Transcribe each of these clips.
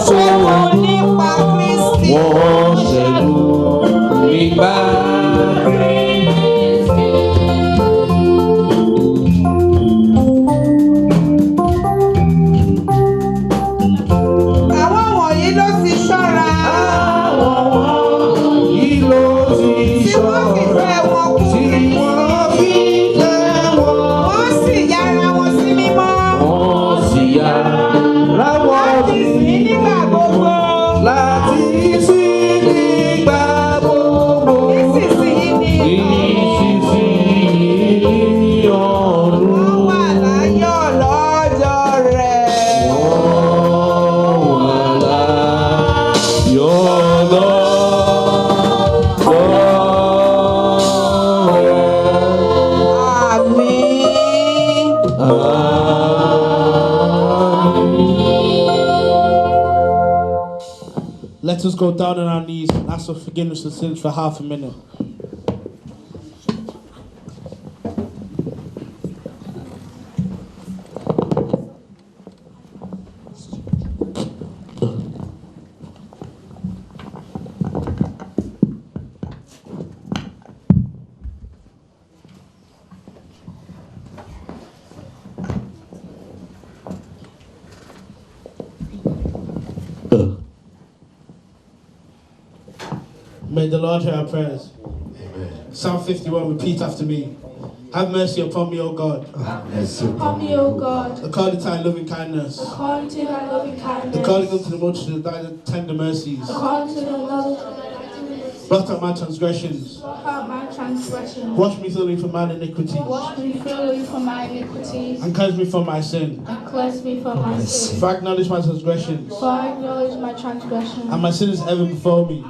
ṣẹ́gun nípa Kristi. Wọ́n ṣẹ́gun nípa Àwọn wọ̀nyí ló ti ṣọ́ra. yìí ló ti Tí wọ́n fi fẹ́ wọn kú. tí wọ́n fi fẹ́ wọn. Wọ́n sì yára wọn sí mímọ́. Wọ́n sì yá láwọn Láti sìn nígbà gbogbo. láti sí nígbà gbogbo. Nísinsìnyí ni Nísinsìnyí ọ̀run. wọ́n wà láyọ̀ lọ́jọ́ rẹ̀. Wọ́n wà láyọ̀ lọ́jọ́ rẹ̀. Àmín. Let us go down on our knees and ask for forgiveness of sins for half a minute. May the Lord hear our prayers. Psalm 51, repeat after me. Have mercy upon me, O God, Upon me, O God, according to thy loving kindness, according to thy loving kindness, according unto the multitude of thy tender mercies. according to the knowledge of thy kindness, Blot out my transgressions. blot out my transgressions, Wash me thoroughly from mine iniquity, wash me thoroughly from my iniquities, and cleanse me from my sin. and cleanse me from my sin. For I acknowledge my transgressions, For I acknowledge my transgressions, and my sin is ever before me.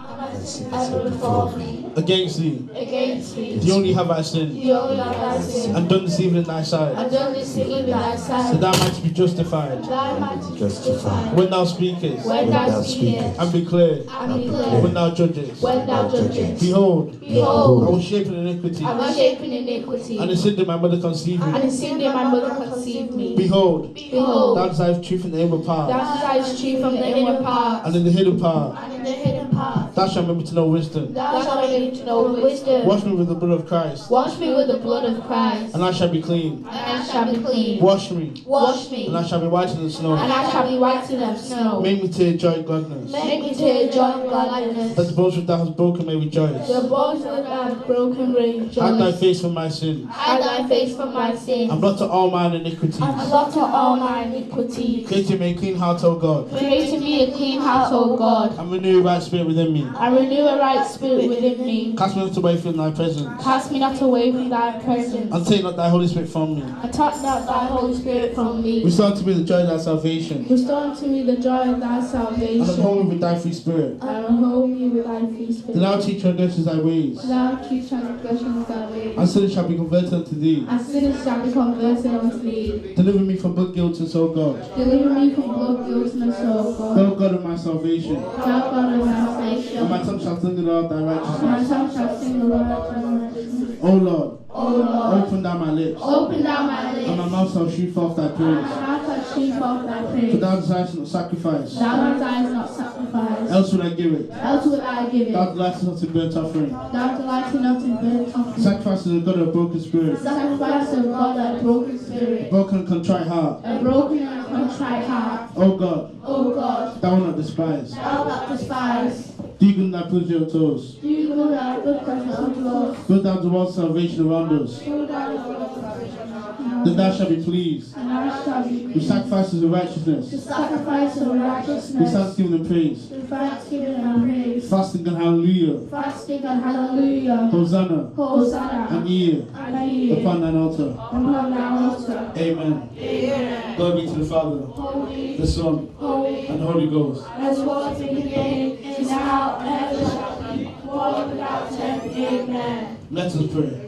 ever before me, Against thee, against thee. the only have I sinned, The only have I sinned, and done this evil in thy and sight, done this evil in thy so sight, thou mightst be justified thou mightst be justified. when thou speakest, When thou speakest, and be clear and declare, when thou judgest. when thou judgest. Behold, I Behold, was shapen in iniquity, I was shapen in iniquity, and the sin that my mother conceived and me. in sin did my mother conceive me. Behold, Behold, thou desirest truth in the inward part, thou desirest truth from the inward part, and in the hidden part and in the hidden part. thou shalt remember to know wisdom. Thou shalt make me to know wisdom. Wash me with the blood of Christ, Wash me with the blood of Christ, and I shall be clean. and I shall be clean. Wash me, Wash me, and I shall be whiter than and snow. I shall be whiter than snow. Make me to enjoy gladness. Make me to enjoy gladness. That the bones which thou hast broken may rejoice. The bones that I have broken Hide thy rejoice. face from my sin, Hide thy face from my sins, and blot out all mine iniquities. and blot out all my iniquities. Create in me a clean heart, O God, Create in me a clean heart, O God, and renew a right spirit within me. and renew a right spirit within me. Cast me not away from thy presence, Cast me not away from thy presence, and take not thy Holy Spirit from me. and take not thy Holy Spirit from me. Restore to me the joy of thy salvation, Restore unto me the joy of thy and salvation, uphold me with thy free spirit. and uphold me with thy free Then spirit. thou teach transgressors thy ways, Thou keep transgressions thy ways, and sinners shall be converted unto thee. and sinners shall be converted unto thee. Deliver me from blood guilt, O God, Deliver me from blood guiltiness, O God, thou God of my salvation, thou God of my and salvation. my tongue shall sing the Lord thy My righteousness. tongue shall sing the Lord of righteousness. O Lord, O Lord, open thou my lips, open thou my lips, and my mouth shall shew forth thy and praise. my mouth shall shew forth thy For praise. thou desirest not sacrifice, Thou desirest not sacrifice, else would I give it. else would I give Thou it. delightest not in burnt offering. Thou delightest not in burnt offering. Sacrifice to the God of a broken spirit, Sacrifice of God a broken spirit, broken and contrite heart. a broken and contrite heart. O God, O God, thou wilt not despise. thou not despise. Do good and thy put your toes. Do you good our good precious of Lord? Build down the world's salvation around us. Build our Lord of salvation around Then us. thou shalt be pleased And I shall be with pleased. sacrifices of The righteousness, sacrifice of with righteousness, thanksgiving and praise, with thanksgiving and praise, fasting and hallelujah, fasting and hallelujah, Hosanna Hosanna, and ear and hear upon thine altar. upon thy altar. Amen. Amen. Glory be to the Father, Holy, the Son, holy, and the Holy Ghost. as was in the beginning, is now, and ever shall be, world without end. Amen. Let us pray.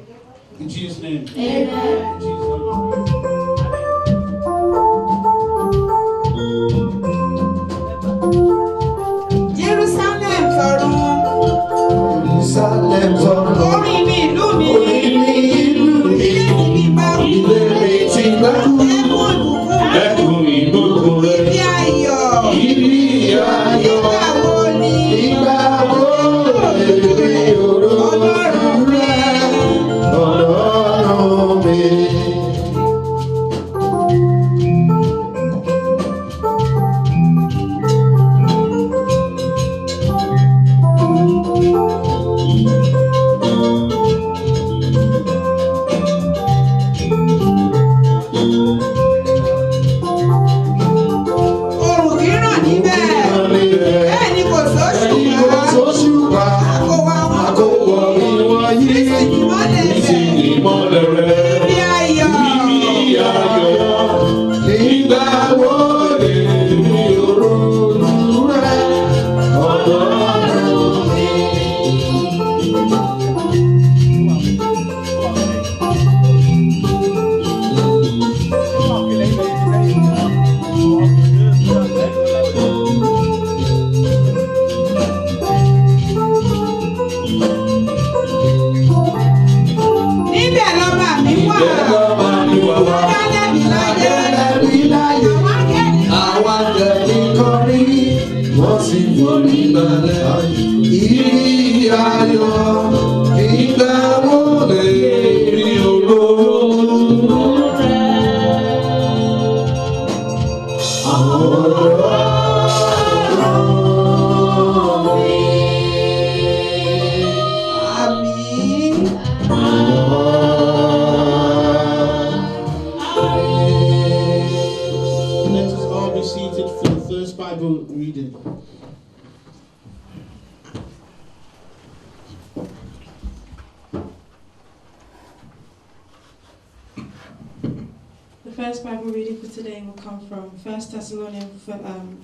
In Jesus' name. Amen. In Jesus' name. Jerusalem tọ̀run, Jerusalem tọ̀run. orin ní ìlú mi, Orin ní ìlú mi. ilé mi bí bá mi, Ilé mi ti gbá. ẹkún ìbùkún, Ẹkún ìbùkún rẹ̀. ibi ayọ̀, Ibi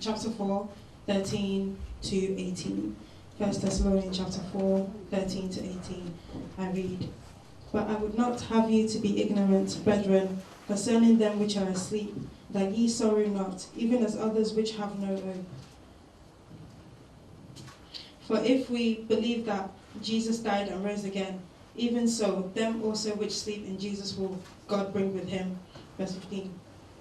Chapter 4, 13 to 18. 1 Thessalonians chapter 4, 13 to 18. I read, "But I would not have you to be ignorant, brethren, concerning them which are asleep, that ye sorrow not, even as others which have no hope. For if we believe that Jesus died and rose again, even so, them also which sleep in Jesus will God bring with him." Verse 15.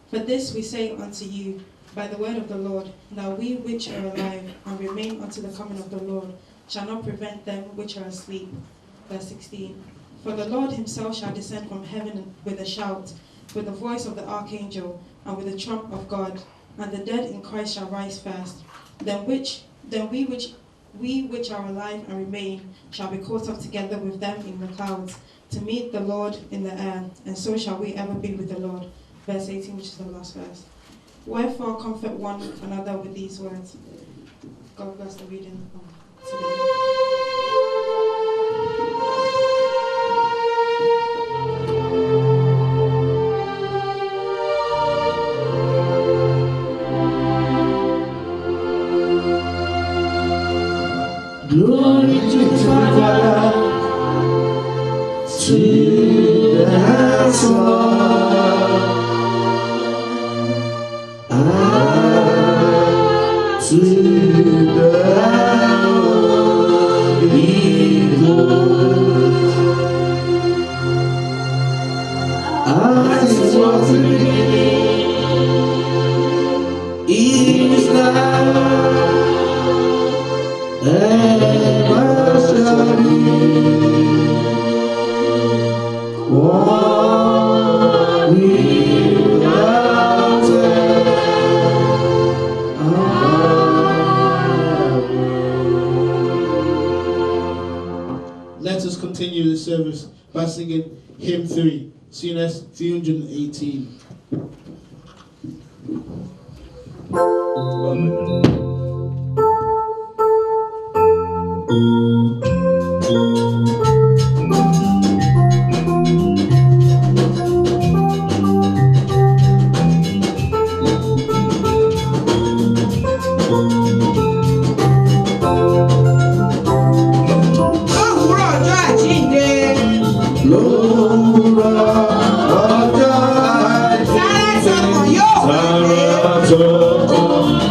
"For this we say unto you, by the word of the Lord, that we which are alive and remain unto the coming of the Lord shall not prevent them which are asleep." Verse 16. "For the Lord himself shall descend from heaven with a shout, with the voice of the archangel, and with the trump of God, and the dead in Christ shall rise first. Then we which are alive and remain shall be caught up together with them in the clouds, to meet the Lord in the air, and so shall we ever be with the Lord." Verse 18, which is the last verse. "Wherefore comfort one another with these words." God bless the reading of today. Glory to the Father, to the Son, and to the Holy Ghost, as it was in the beginning, is now, ever shall be, one without end. Let us continue the service by singing hymn 3, CNS 318.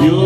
You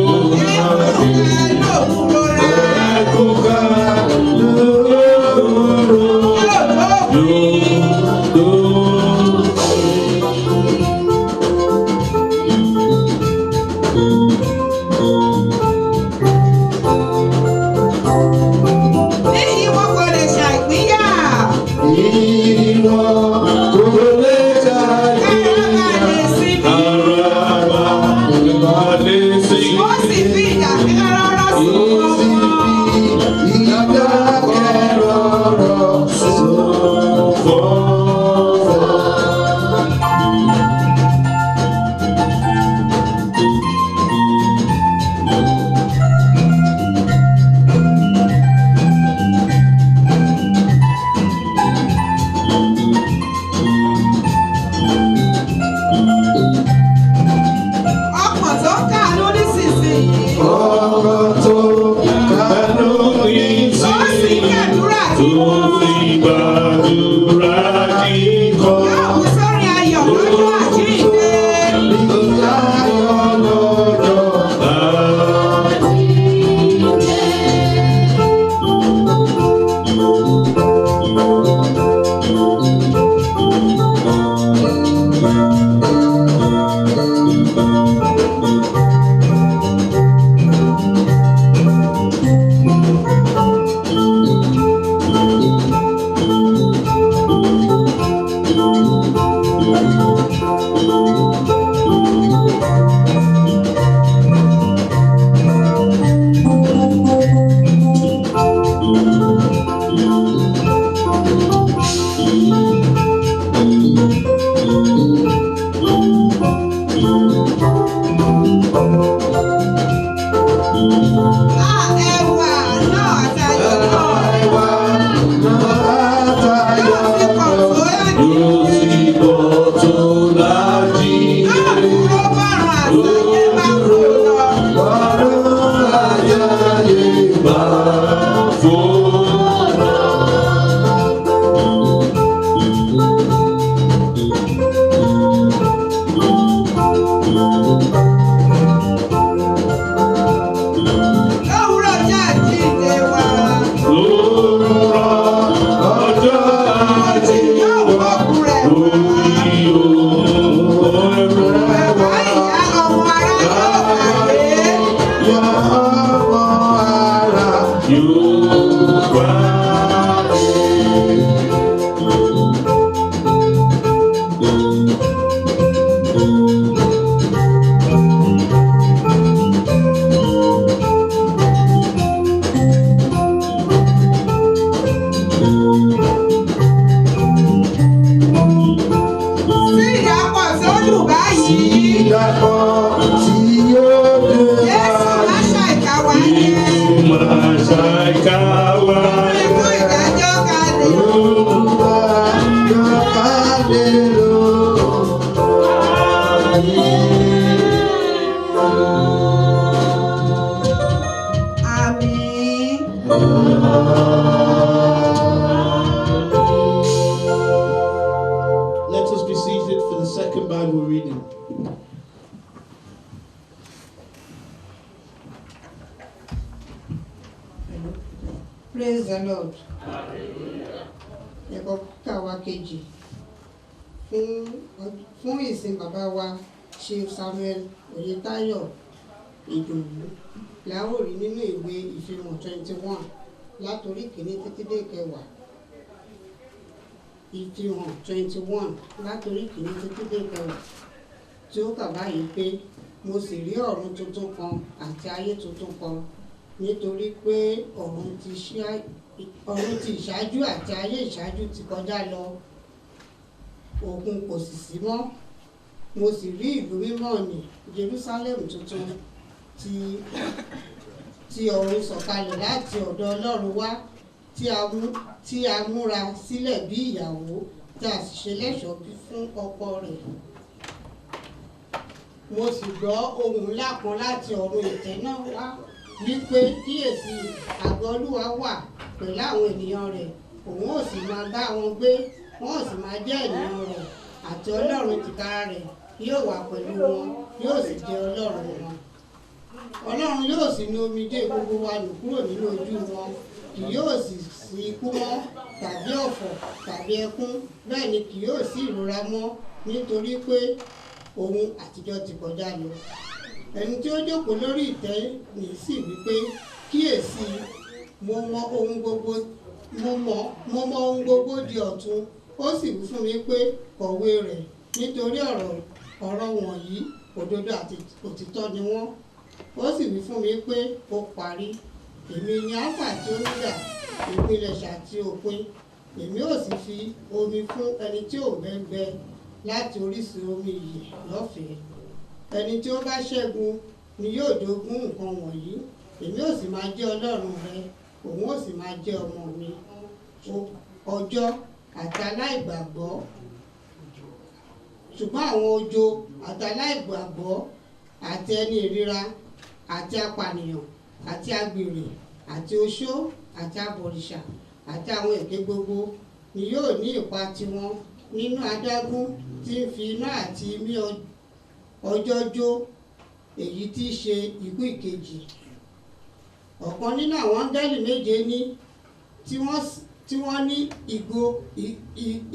Let us be seated for the second Bible reading. Praise the Lord. Ẹ̀kọ́ káwa kejì fún ìsìn bàbá wa Chief Samuel Oyetayo Ìdòwú láwòrí nínú ìwé ìfihàn 21 látòrí kìíní títí dé kẹwàá. Ìfihàn 21 látòrí kìíní títí dé kẹwàá tí ó kà báyìí pé mo sì rí ọ̀run tuntun kan àti ayé tuntun kan nítorí pé ọ̀run ti ìṣáájú àti ayé ìṣáájú ti kọjá lọ òkun kò sì sí mọ́. Mo sì rí ìlú mímọ́ ní Jerusalem tuntun tí ọ̀run sọ̀kalẹ̀ láti ọ̀dọ̀ Ọlọ́run wá tí a múra sílẹ̀ bí ìyàwó tí a sì ṣe lẹ́ṣọ̀ọ́ fún ọkọ rẹ̀. Mo sì gbọ́ ohùn ńlá kan láti ọ̀run ìtẹ́ náà wá wípé kíyèsí àgọ́ Olúwa wà pẹ̀lú àwọn ènìyàn rẹ̀, òun ò sì máa bá wọn gbé, wọn ò sì máa jẹ́ ènìyàn rẹ̀, àti Ọlọ́run tìkára rẹ̀ yóò wà pẹ̀lú wọn, yóò sì jẹ́ Ọlọ́run wọn. Ọlọ́run yóò sì nu omijé gbogbo wa nù kúrò nínú ojú wọn, kì yóò sì sí ikú mọ́ tàbí ọ̀fọ̀ tàbí ẹkún, bẹ́ẹ̀ ni kì yóò sí ìrora mọ́, nítorí pé ohun àtijọ́ ti kọjá lọ. Ẹni tí ó jókòó lórí ìtẹ́ ní sì wípé kíyèsí mo mọ ohun gbogbo di ọ̀tun. Ó sì wí fún mi pé kọ̀wé rẹ̀, nítorí ọ̀rọ̀ wọ̀nyí òdodo àti òtítọ́ ni wọ́n. Ó sì wí fún mi pé ó parí. Èmi ni Alpha àti Omega, ìpilẹ̀ṣẹ̀ àti òpin. Èmi ò sì fi omi fún ẹni tí ò gbẹ láti orísun omi ìyè lọ́fẹ̀ẹ́. Ẹni tí ó bá ṣẹ́gun ni yóò jogún nǹkan wọ̀nyí. Èmi ò sì máa jẹ́ Ọlọ́run rẹ̀, òun ò sì máa jẹ́ ọmọ mi. Ọjọ́ àti aláìgbàgbọ́, ṣùgbọ́n àwọn ojo àti aláìgbàgbọ́ àti ẹni ìríra àti apànìyàn àti agbèrè àti oṣó àti abọ̀rìṣà àti àwọn èké gbogbo ni yóò ní ipa tiwọn nínú adágún tí ń fi iná àti imí ọjọ́ jó, èyí tí í ṣe ikú ìkejì. Ọ̀kan nínú àwọn áńgẹ́lì méje ní tí wọ́n ní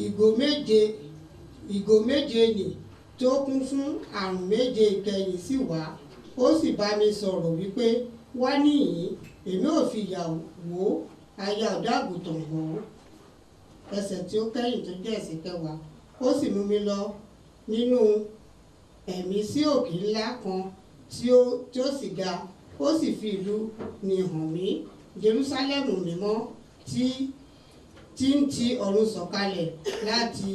ìgò méje nì tó kún fún àrùn méje ìkẹyìn sì wá. Ó sì bá mi sọ̀rọ̀ wípé wá níhìn-ín, èmi ò fi ìyàwó aya ọ̀dọ́-àgùntàn hàn ọ́. Ẹsẹ̀ tí ó kẹ́yìn tó jẹ́ ẹsẹ̀ kẹwàá. Ó sì mú mi lọ nínú ẹ̀mí sí òkè ńlá kan tí ó sì ga. Ó sì fi ìlú nì hàn mí, Jerúsálẹ́mù mímọ́ tí ń ti ọ̀run sọ̀kalẹ̀ láti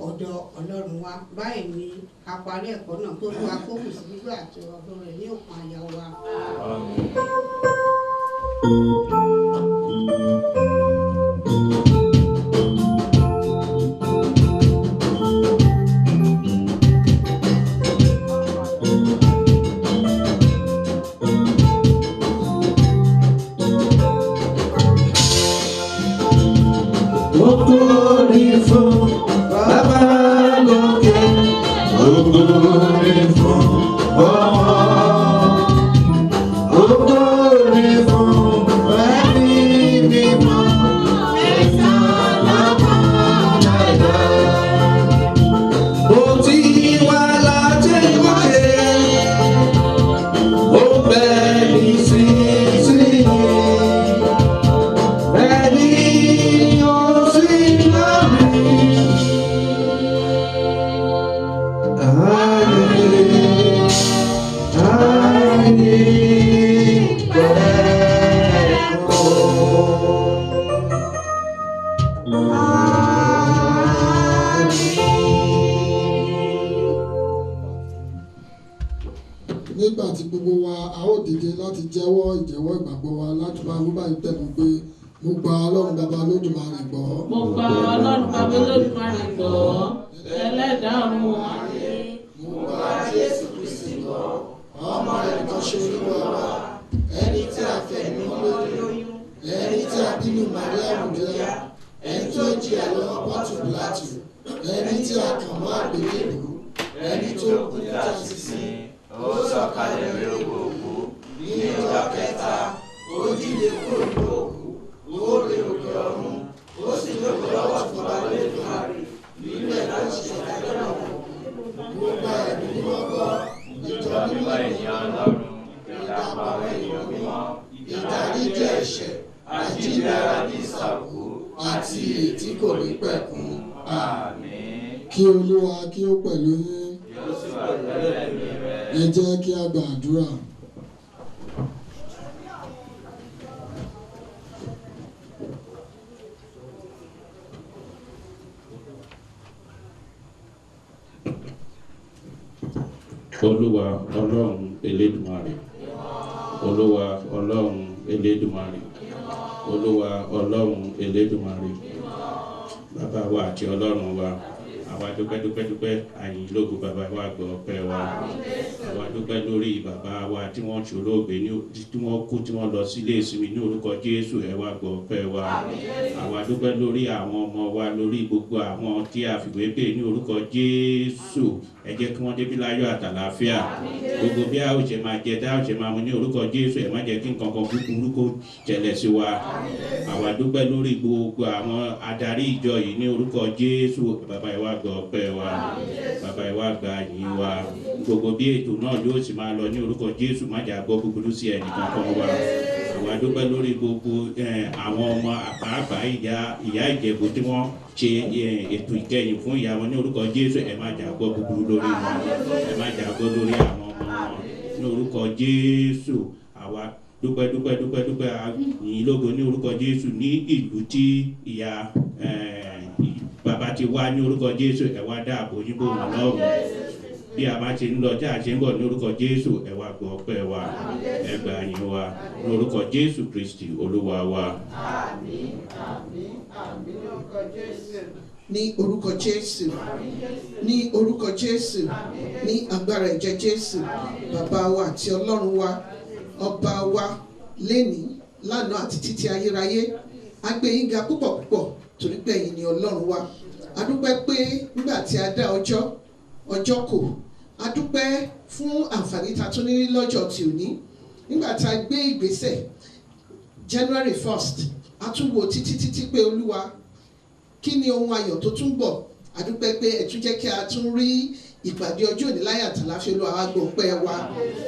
ọ̀dọ̀ Ọlọ́run wa. Báyìí ni a parí ẹ̀kọ́ náà, kí Olúwa kó kù sí gbígbà àti ọ̀rọ̀ rẹ̀ ní òpin àyà wa. Nígbà tí gbogbo wa a ó dìde láti jẹ́wọ́ ìjẹ́wọ́ ìgbàgbọ́ wa láti máa wí báyìí pẹ̀lú pé mo gba Ọlọ́run Baba Olódùmarè gbọ́. Mo gba Ọlọ́run Baba Olódùmarè gbọ́. Ẹlẹ́dàá ọ̀run ayé. Mo gba Jésù Kristi gbọ́. Ọmọ rẹ̀ nìkan ṣe Olúwa wa. Ẹni tí a fẹ̀ ní lóyún. Ẹni tí a bí ní Màríà Mùdíá. Ẹni tó jìyà lọ́wọ́ Pọ́ntù Pílátù. Ẹni tí a kàn mọ́ àgbélébùú. Ẹni tó kú tí a sì sìn. Ó sọ̀kalẹ̀ lórí òkú. Ní ọjọ́ kẹta, ó jíǹde kúrò ní òkú. Ó rè òkè ọ̀run. Ó sì jókòó lọ́wọ́ fún Olódùmarè. Níbẹ̀ láti ṣe ìdájọ́ náà wò. Mo gba ẹ̀mí mímọ́ gbọ́. Ìjọ mímọ́ ènìyàn Ọlọ́run. Ìdàpọ̀ àwọn ènìyàn mímọ́. Ìdáríjì ẹ̀ṣẹ̀. Àjíǹde ara ní ìsàkú. Àti ìyè tí kò ní pẹ̀kun. Àmín. Kí Olúwa kí ó pẹ̀lú yín. Yóò sì wà pẹ̀lú ẹ̀mí rẹ̀. Ẹ jẹ́ kí a gba àdúrà. Olúwa Ọlọ́run Elédùmarè. Olúwa Ọlọ́run Elédùmarè. Olúwa Ọlọ́run Elédùmarè. Bàbá wa àti Ọlọ́run wa. Àwa dúpẹ́ àyìn lógo bàbá wa gbọ́ ọpẹ́ wa. Àwa dúpẹ́ lórí bàbá wa tí wọ́n ṣolóògbé tí wọ́n kú tí wọ́n lọ sílé ìsinmi ní orúkọ Jésù ẹ wá gbọ́ ọpẹ́ wa. Àwa dúpẹ́ lórí àwọn ọmọ wa lórí gbogbo àwọn tí a fìwé pè ní orúkọ Jésù ẹ jẹ́ kí wọ́n débi láyọ̀ àtàlàáfíà. Gbogbo bí a ó ṣe máa jẹ tá a ó ṣe máa mu ní orúkọ Jésù ẹ má jẹ́ kí nǹkan kan búburú kó ṣẹlẹ̀ sí wa. Àwa dúpẹ́ lórí gbogbo àwọn adarí ìjọ yìí ní orúkọ Jésù bàbá ẹ wá gbọ́ ọpẹ́ wa. Bàbá ẹ wá gba ìyìn wa. Gbogbo bí ètò náà yóò sì máa lọ ní orúkọ Jésù má jà gbọ́ búburú sí ẹnìkan kan wa. Àwa dúpẹ́ lórí gbogbo àwọn ọmọ àpáàpá ìyá Ìjẹ̀bú tí wọ́n ṣe ètò ìkẹyìn fún ìyá wọn ní orúkọ Jésù ẹ má jà gbọ́ búburú lórí wọn. Ẹ má jà gbọ́ lórí àwọn ọmọ wọn ní orúkọ Jésù. Àwa dúpẹ́ yìn lógo ní orúkọ Jésù ní ìlú tí ìyá bàbá ti wá ní orúkọ Jésù ẹ wá dáàbò yín bò wọn lọ́rùn. Bí a máa ṣe ń lọ tí a ṣe ń bọ̀ ní orúkọ Jésù ẹ wá gbọ́ ọpẹ́ wa ẹ gbà yín wa ní orúkọ Jésù Kristi Olúwa wa. Àmín àmín àmín ní orúkọ Jésù. Ní orúkọ Jésù, ní orúkọ Jésù, ní agbára ẹ̀jẹ̀ Jésù, bàbá wa àti Ọlọ́run wa, ọba wa lénìí lánàá àti títí ayérayé, a gbé yín ga púpọ̀ torí pé ẹ̀yin ni Ọlọ́run wa. A dúpẹ́ pé nígbà tí a dá ọjọ́ kò, a dúpẹ́ fún àǹfààní ta tún ní lọ́jọ́ tí ò ní. Nígbà tí a gbé ìgbésẹ̀ January 1st, a tún wò títí pé Olúwa kí ni ohun ayọ̀ tó tún bọ̀. A dúpẹ́ pé ẹ tún jẹ́ kí a tún rí ìpàdé ọjọ́ òní láyà àtàláfíà. Olúwa wa gbọ́ ọpẹ́ wa.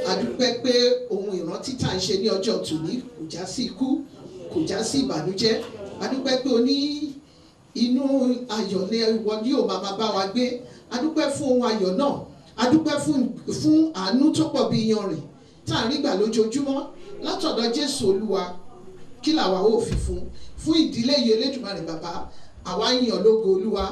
A dúpẹ́ pé ohun ìrántí tá à ń ṣe ní ọjọ́ tòní kò já sí ikú, kò já sí ìbànújẹ́. A dúpẹ́ pé o ní inú ayọ̀ ni ìwọ ni yóò máa bá wa gbé. A dúpẹ́ fún ohun ayọ̀ náà. A dúpẹ́ fún àánú tó pọ̀ bí iyanrìn tá à ń rí gbà lójoojúmọ́ látọ̀dọ̀ Jésù Olúwa. Kí làwa ó fi fún ìdílé yìí Elédùmarè bàbá. Àwa yìn ọ́ lógo Olúwa.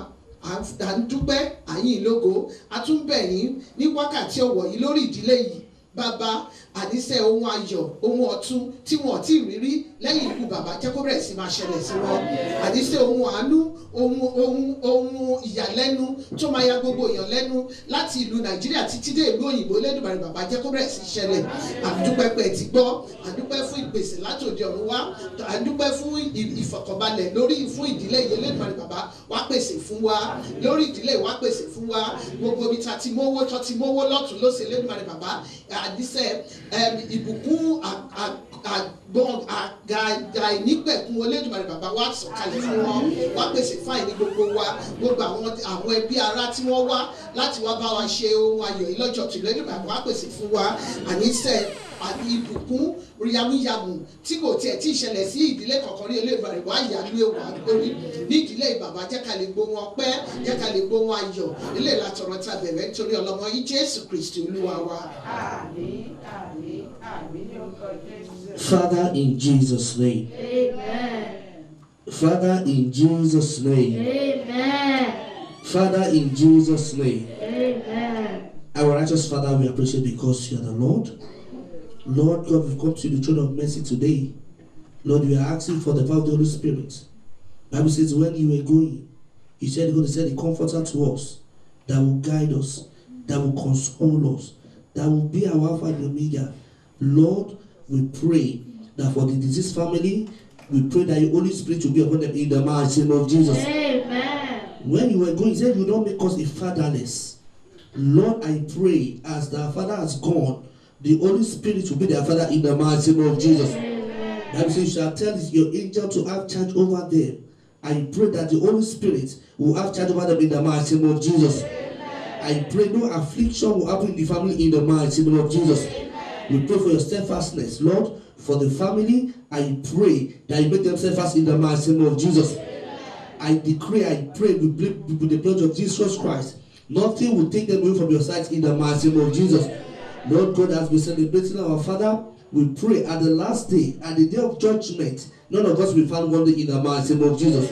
À ń dúpẹ́ àyìn lógo. A tún bẹ̀ yín ní wákàtí ọ̀wọ̀ yìí lórí ìdílé yìí. bàbá àníṣe ohun ayọ̀ ohun ọ̀tun tí wọn ò tí ì rírí lẹ́yìn ikú bàbá jẹ́ kó bẹ̀rẹ̀ sí máa ṣẹlẹ̀ sí wọn àníṣe ohun àánú ohun ìyàlẹ́nu tó máa ya gbogbo èèyàn lẹ́nu láti ìlú Nàìjíríà títí dé ìlú òyìnbó Elédùmarè bàbá jẹ́ kó bẹ̀rẹ̀ sí ṣẹlẹ̀ àdúpẹ́ pé ti gbọ́ àdúpẹ́ fún ìpèsè látòdì ọ̀run wá àdúpẹ́ fún ìfọ̀kànbalẹ̀ lórí fún ìdílé yìí Elédùmarè bàbá wá pèsè fún wa lórí ìdílé wá pèsè fún wa gbogbo ibi tá ti mówó lọ́tún lósì Elédùmarè bàbá àdísẹ́ ìbùkún àìnípẹ̀kun Elédùmarè bàbá wá sọ̀kalẹ̀ fún wọn wá pèsè fáìní gbogbo wa gbogbo àwọn ẹbí ará tí wọ́n wá láti wá bá wa ṣe ohun ayọ̀ yìí lọ́jọ́ tó Elédùmarè wá pèsè fún wa àníṣe àti ìbùkún yamuyamu tí kò tiẹ̀ tí ì ṣẹlẹ̀ sí ìdílé kọ̀ọ̀kan ní Elédùmarè wá ìyàlú ewa lórí ní ìdílé bàbá jẹ́ ká lè gbóhùn ọpẹ́ jẹ́ ká lè gbóhùn ayọ̀ ilé ìlàtọ̀rọ̀ ta bẹ̀rẹ̀ nítorí ọlọ́mọ yìí Jésù Kristi Olúwa wa. Father, in Jesus' name. Amen. Father, in Jesus' name. Amen. Father, in Jesus' name. Amen. Our righteous Father, we appreciate because you are the Lord. Lord God, we've come to the throne of mercy today. Lord, we are asking for the power of the Holy Spirit. Bible says when you were going, you said you're going to send a comforter to us that will guide us, that will console us, that will be our Alpha and Omega. Lord, we pray that for the deceased family, we pray that your Holy Spirit will be upon them in the mighty name of Jesus. Amen. When you were going, you said you don't make us a fatherless. Lord, I pray as the Father has gone, the Holy Spirit will be their Father in the mighty name of Jesus. That means you shall tell your angel to have charge over them. I pray that the Holy Spirit will have charge over them in the mighty name of Jesus. I pray no affliction will happen in the family in the mighty name of Jesus. We pray for your steadfastness, Lord, for the family. I pray that you make them steadfast in the mighty name of Jesus. I decree, I pray with the blood of Jesus Christ, nothing will take them away from your sight in the mighty name of Jesus. Lord God, as we celebrate our Father, we pray at the last day, at the day of judgment, none of us will be found wanting in the mighty name of Jesus.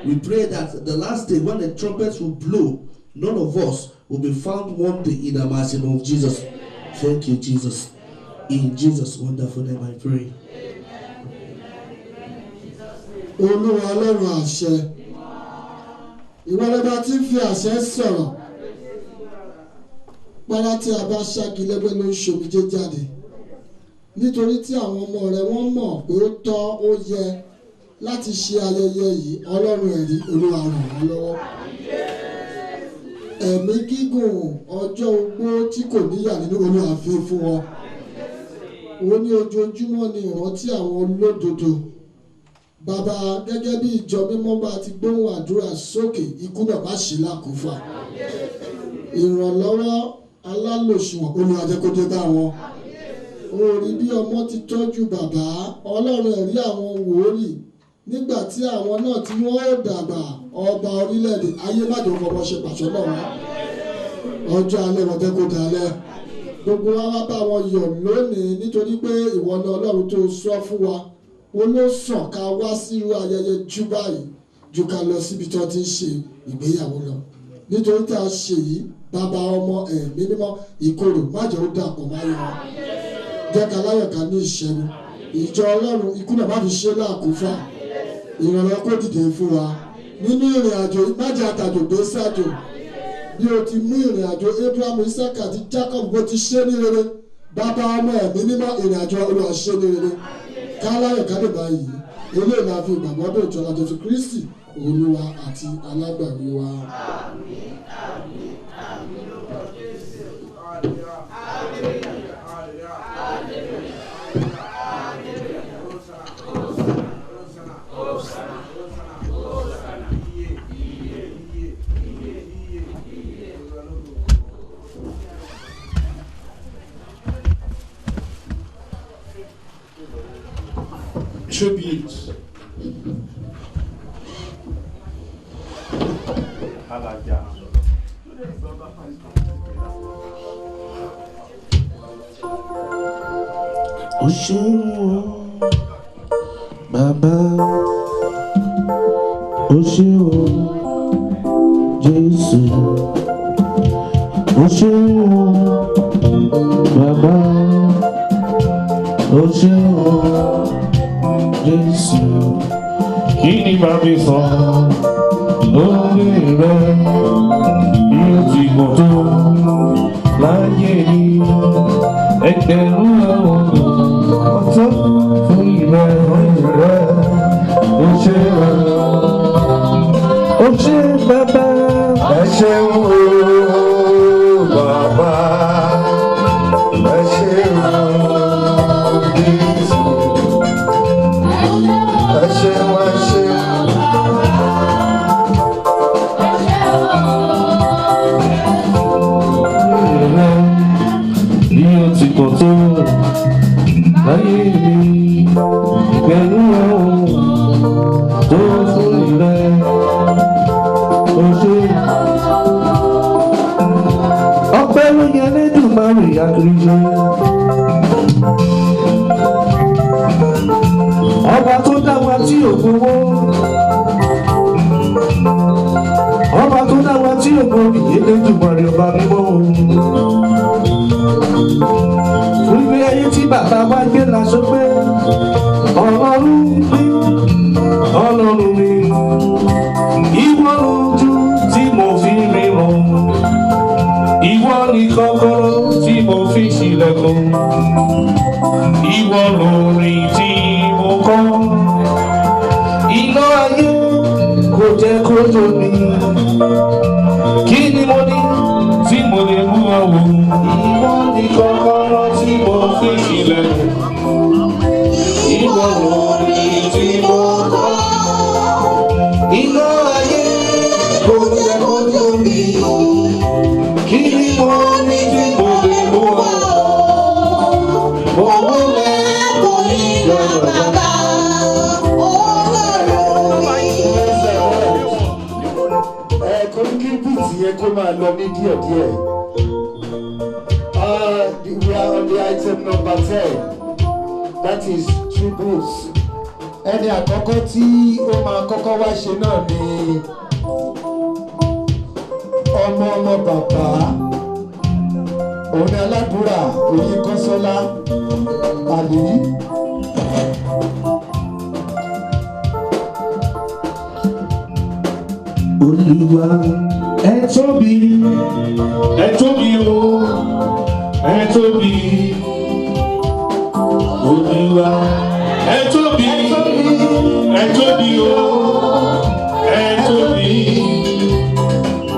We pray that the last day, when the trumpets will blow, none of us will be found wanting in the mighty name of Jesus. Thank you, Jesus. In Jesus' wonderful name I pray. Olúwa Ọlọ́run àṣẹ ìwọ lọba tí ń fi àṣẹ sọ̀rọ̀ párá tí a bá ṣáàgì lẹ́gbẹ́ ló ń ṣòmìjé jáde nítorí tí àwọn ọmọ rẹ wọ́n mọ̀ pé ó tọ́ ó yẹ láti ṣe ayẹyẹ yìí Ọlọ́run ẹ̀rí Olúwa ràn wọ́n lọ́wọ́ ẹ̀mí gígùn ọjọ́ ogbó tí kò níyà nínú Olúwa fi fún wọn ó ní ojoojúmọ́ ni ìrántí àwọn olódodo bàbá gẹ́gẹ́ bí ìjọ mímọ́ bá ti gbóhùn àdúrà sókè ikú náà má ṣe lákòófà ìrànlọ́wọ́ alálòṣùwọ̀n Olúwa jẹ́ kó dé bá wọn orí bí ọmọ ti tọ́jú bàbá Ọlọ́run ẹ̀rí àwọn wòólì nígbà tí àwọn náà tí wọ́n ó dàgbà ọba orílẹ̀-èdè ayé májò fọmọ ṣe pàṣọ náà wọn ọjọ́ alẹ́ wọn fẹ́ kó dalẹ̀ gbogbo wa wá bá wọn yọ̀ lónìí nítorí pé ìwọ ni Ọlọ́run tó sọ fún wa ó ló sàn ká wá sírú ayẹyẹ jù báyìí ju ká lọ síbi tí wọ́n ti ń ṣe ìgbéyàwó lọ nítorí tá a ṣe yìí bàbá ọmọ ẹ̀mí mímọ́ ìkorò májò ó dàpọ̀ máyọ̀ wọn jẹ́ ká láyọ̀ ká ní ìṣẹ́gun ìjọ Ọlọ́run ikú náà má fi ṣe láàkófà ìrànlọ́wọ́ kó dìde fún wa nínú ìrìn àjò májà àtàjò gbé sájò bí o ti mú ìrìn àjò Abraham Isaac àti Jacob bó ti ṣe ní rere bàbá ọmọ ẹ̀mí mímọ́ ìrìn àjò Olúwa ṣe ní rere ká láyọ̀ ká lè báyìí eléyìí la fi ìgbàgbọ́ bẹ̀ ìjọba Jésù Kristi Olúwa àti alágbàwí wa. Tribute. O ṣeun Bàbá, o ṣeun Jésù, o ṣeun Bàbá. Jésù, kí ni bá mi sọ lórí rẹ̀ bí ó ti mọ̀ tó láyé mi ẹgbẹ̀rún ọ̀tọ̀ fún ìrẹ́ ó ṣe bàbá ẹ ṣeun o bàbá ẹ ṣeun Jésù ẹ ṣeun ẹ ṣeun. Bí ó ti pọ̀ tó láyé mi pẹ̀lú ohun tó fún ìrẹ́ oṣù. Ọpẹ́ ló yẹ lẹ́dùnmáre àkìrìjẹ. Ọba tó dá wa tí ò gbowó. Ọba tó dá wa tí ò gbowó yẹ lẹ́dùnmáre ọba mímọ́. Fún ìgbé ayé tí bàbá wa gbé láṣọ pé Ọlọ́run mi, ìwọ lójú tí mo fi ríran, ìwọ ni kọ́kọ́rọ́ tí mo fi ṣílẹ̀kùn, ìwọ lórin tí mo kọ́, iná ayé kò jẹ́ kó jó mi, kí ni mo ní tí mo lè mú ọwọ́, ìwọ ni kọ́kọ́rọ́ tí mo fi ṣílẹ̀kùn, ìwọ lórin tí mo kọ́. Iná ayé kò jẹ́ kó jó mi, kí ni mo ní tí mo lè mú ọ? Owó lẹ́kọ̀ọ́ ìjọ bàbá Ọlọ́run mi. Kò ní kí bíìtì yẹn kó máa lọ ní díẹ̀díẹ̀. We are on the item number 10. That is tributes. Ẹni àkọ́kọ́ tí ó máa kọ́kọ́ wá ṣe náà ni ọmọ bàbá òun ni aládùúrà Oyèkọ́sọ́lá àlè. Olúwa ẹ tóbi o ẹ tóbi Olúwa ẹ tóbi o ẹ tóbi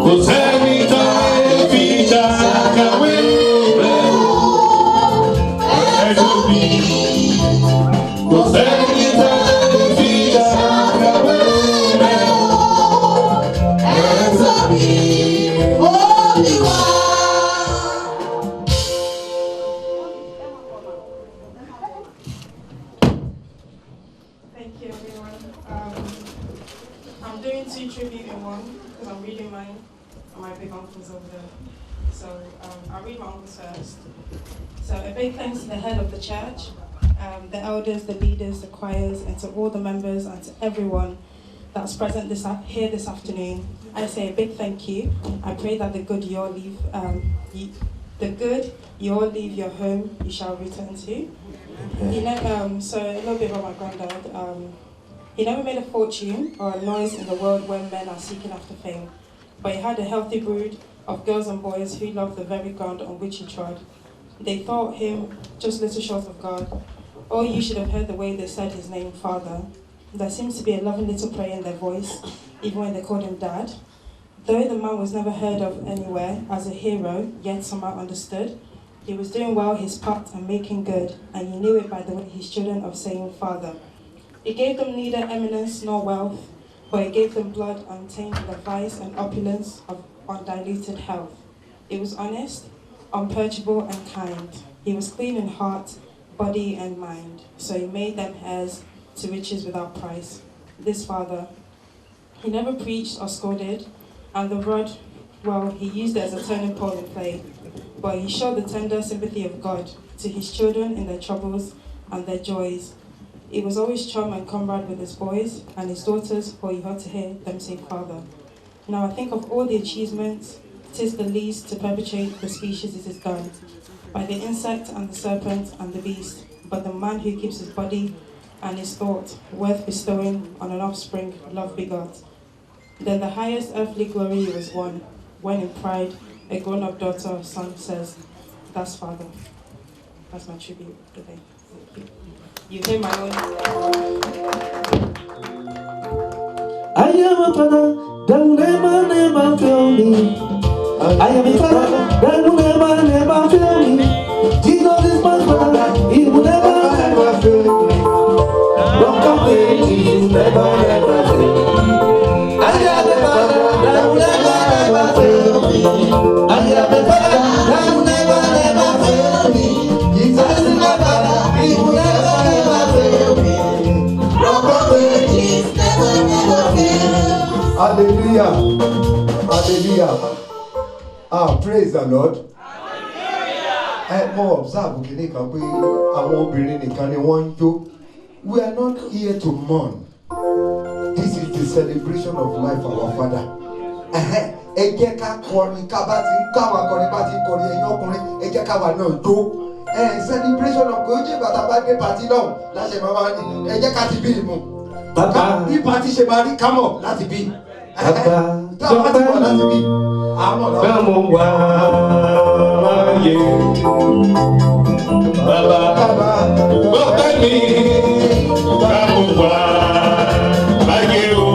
kò sẹ́ni tá ẹ fi ṣàkàwé rẹ̀ ẹ tóbi kò sẹ́ni tá ẹ fi ṣàkàwé rẹ̀ ẹ tóbi Olúwa. Thank you, everyone. I'm doing 2 tribute in one because I'm reading mine and my big uncle's over there. So I'll read my uncle's first. So a big thanks to the head of the church, the elders, the leaders, the choirs, and to all the members and to everyone that's present here this afternoon. I say a big thank you. I pray that the good you all leave, your home, you shall return to. You know, so a little bit about my granddad. He never made a fortune or a noise in the world when men are seeking after fame, but he had a healthy brood of girls and boys who loved the very ground on which he trod. They thought him just little short of God. Oh, you should have heard the way they said his name, Father. There seems to be a loving little prayer in their voice, even when they called him Dad. Though the man was never heard of anywhere as a hero, yet somehow understood, he was doing well his part and making good, and you knew it by the way his children of saying Father. He gave them neither eminence nor wealth, but he gave them blood untainted with vice and opulence of undiluted health. He was honest, unpurgeable and kind. He was clean in heart, body and mind, so he made them heirs to riches without price. This Father, he never preached or scolded, and the rod, well, he used it as a turning pole in play, but he showed the tender sympathy of God to his children in their troubles and their joys. He was always chum and comrade with his boys and his daughters, for you heard to hear them say Father. Now I think of all the achievements, 'tis the least to perpetuate the species it is done, by the insect and the serpent and the beast, but the man who keeps his body and his thought worth bestowing on an offspring love begot. Then the highest earthly glory was won, when in pride a grown-up daughter or son says, "That's Father." That's my tribute today. You hear my own. I am a father that will never fail me. I am a father that will never fail me. Jesus is my father, he will never fail me. Don't complain, he will never fail me. I am a father that will never fail me. I am a father that will never fail me. Jesus is my father, he will never fail me. Don't complain, he will never fail me. Hallelujah. Hallelujah. Praise the Lord. Mo observe kìíní kan pé àwọn obìnrin nìkan ni wọ́n ń jó. We are not here to mourn. This is the celebration of life of our Father. Ẹ jẹ́ ká kọrin ká bá ti káwa kọrin bá ti kọrin ẹ̀yin ọkùnrin ẹ jẹ́ káwa náà jó. Celebration of ojú ìbàdàn bá dé pàtí náà láṣẹ máa ní ẹ jẹ́ ká ti bí ìmú. Bí pàtí ṣe máa rí kámọ̀ láti bí. Táwọn ti wọ̀ láti bí. Bẹ́ẹ̀mú wá láyé, bàbá gbọ́dọ̀ mi, bẹ́ẹ̀mú wá láyé o,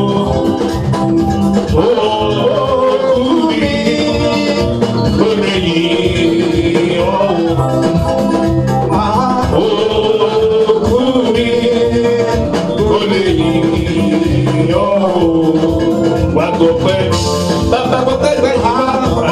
òkú mi kò lè yí ọ̀hún, òkú mi kò lè yí ọ̀hún, wá gbọ́ pẹ́. Bàbá gbọ́dọ̀ gbẹ́ yìí wá.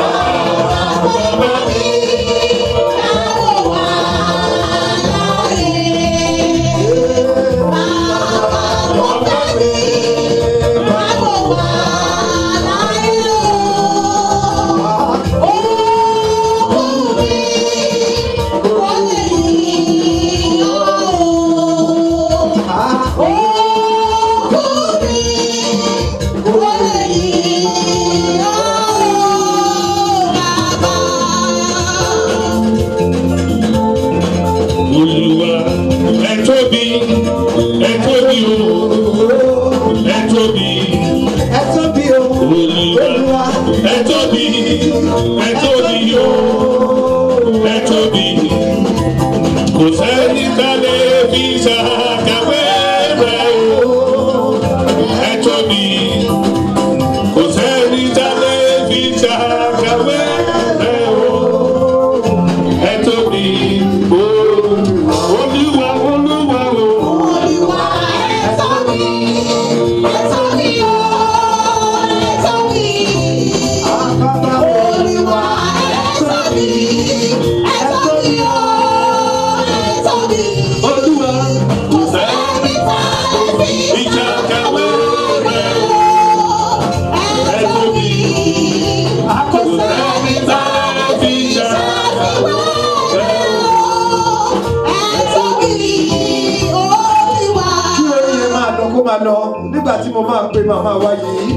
Nígbà tí mo máa pe màmá wa yìí,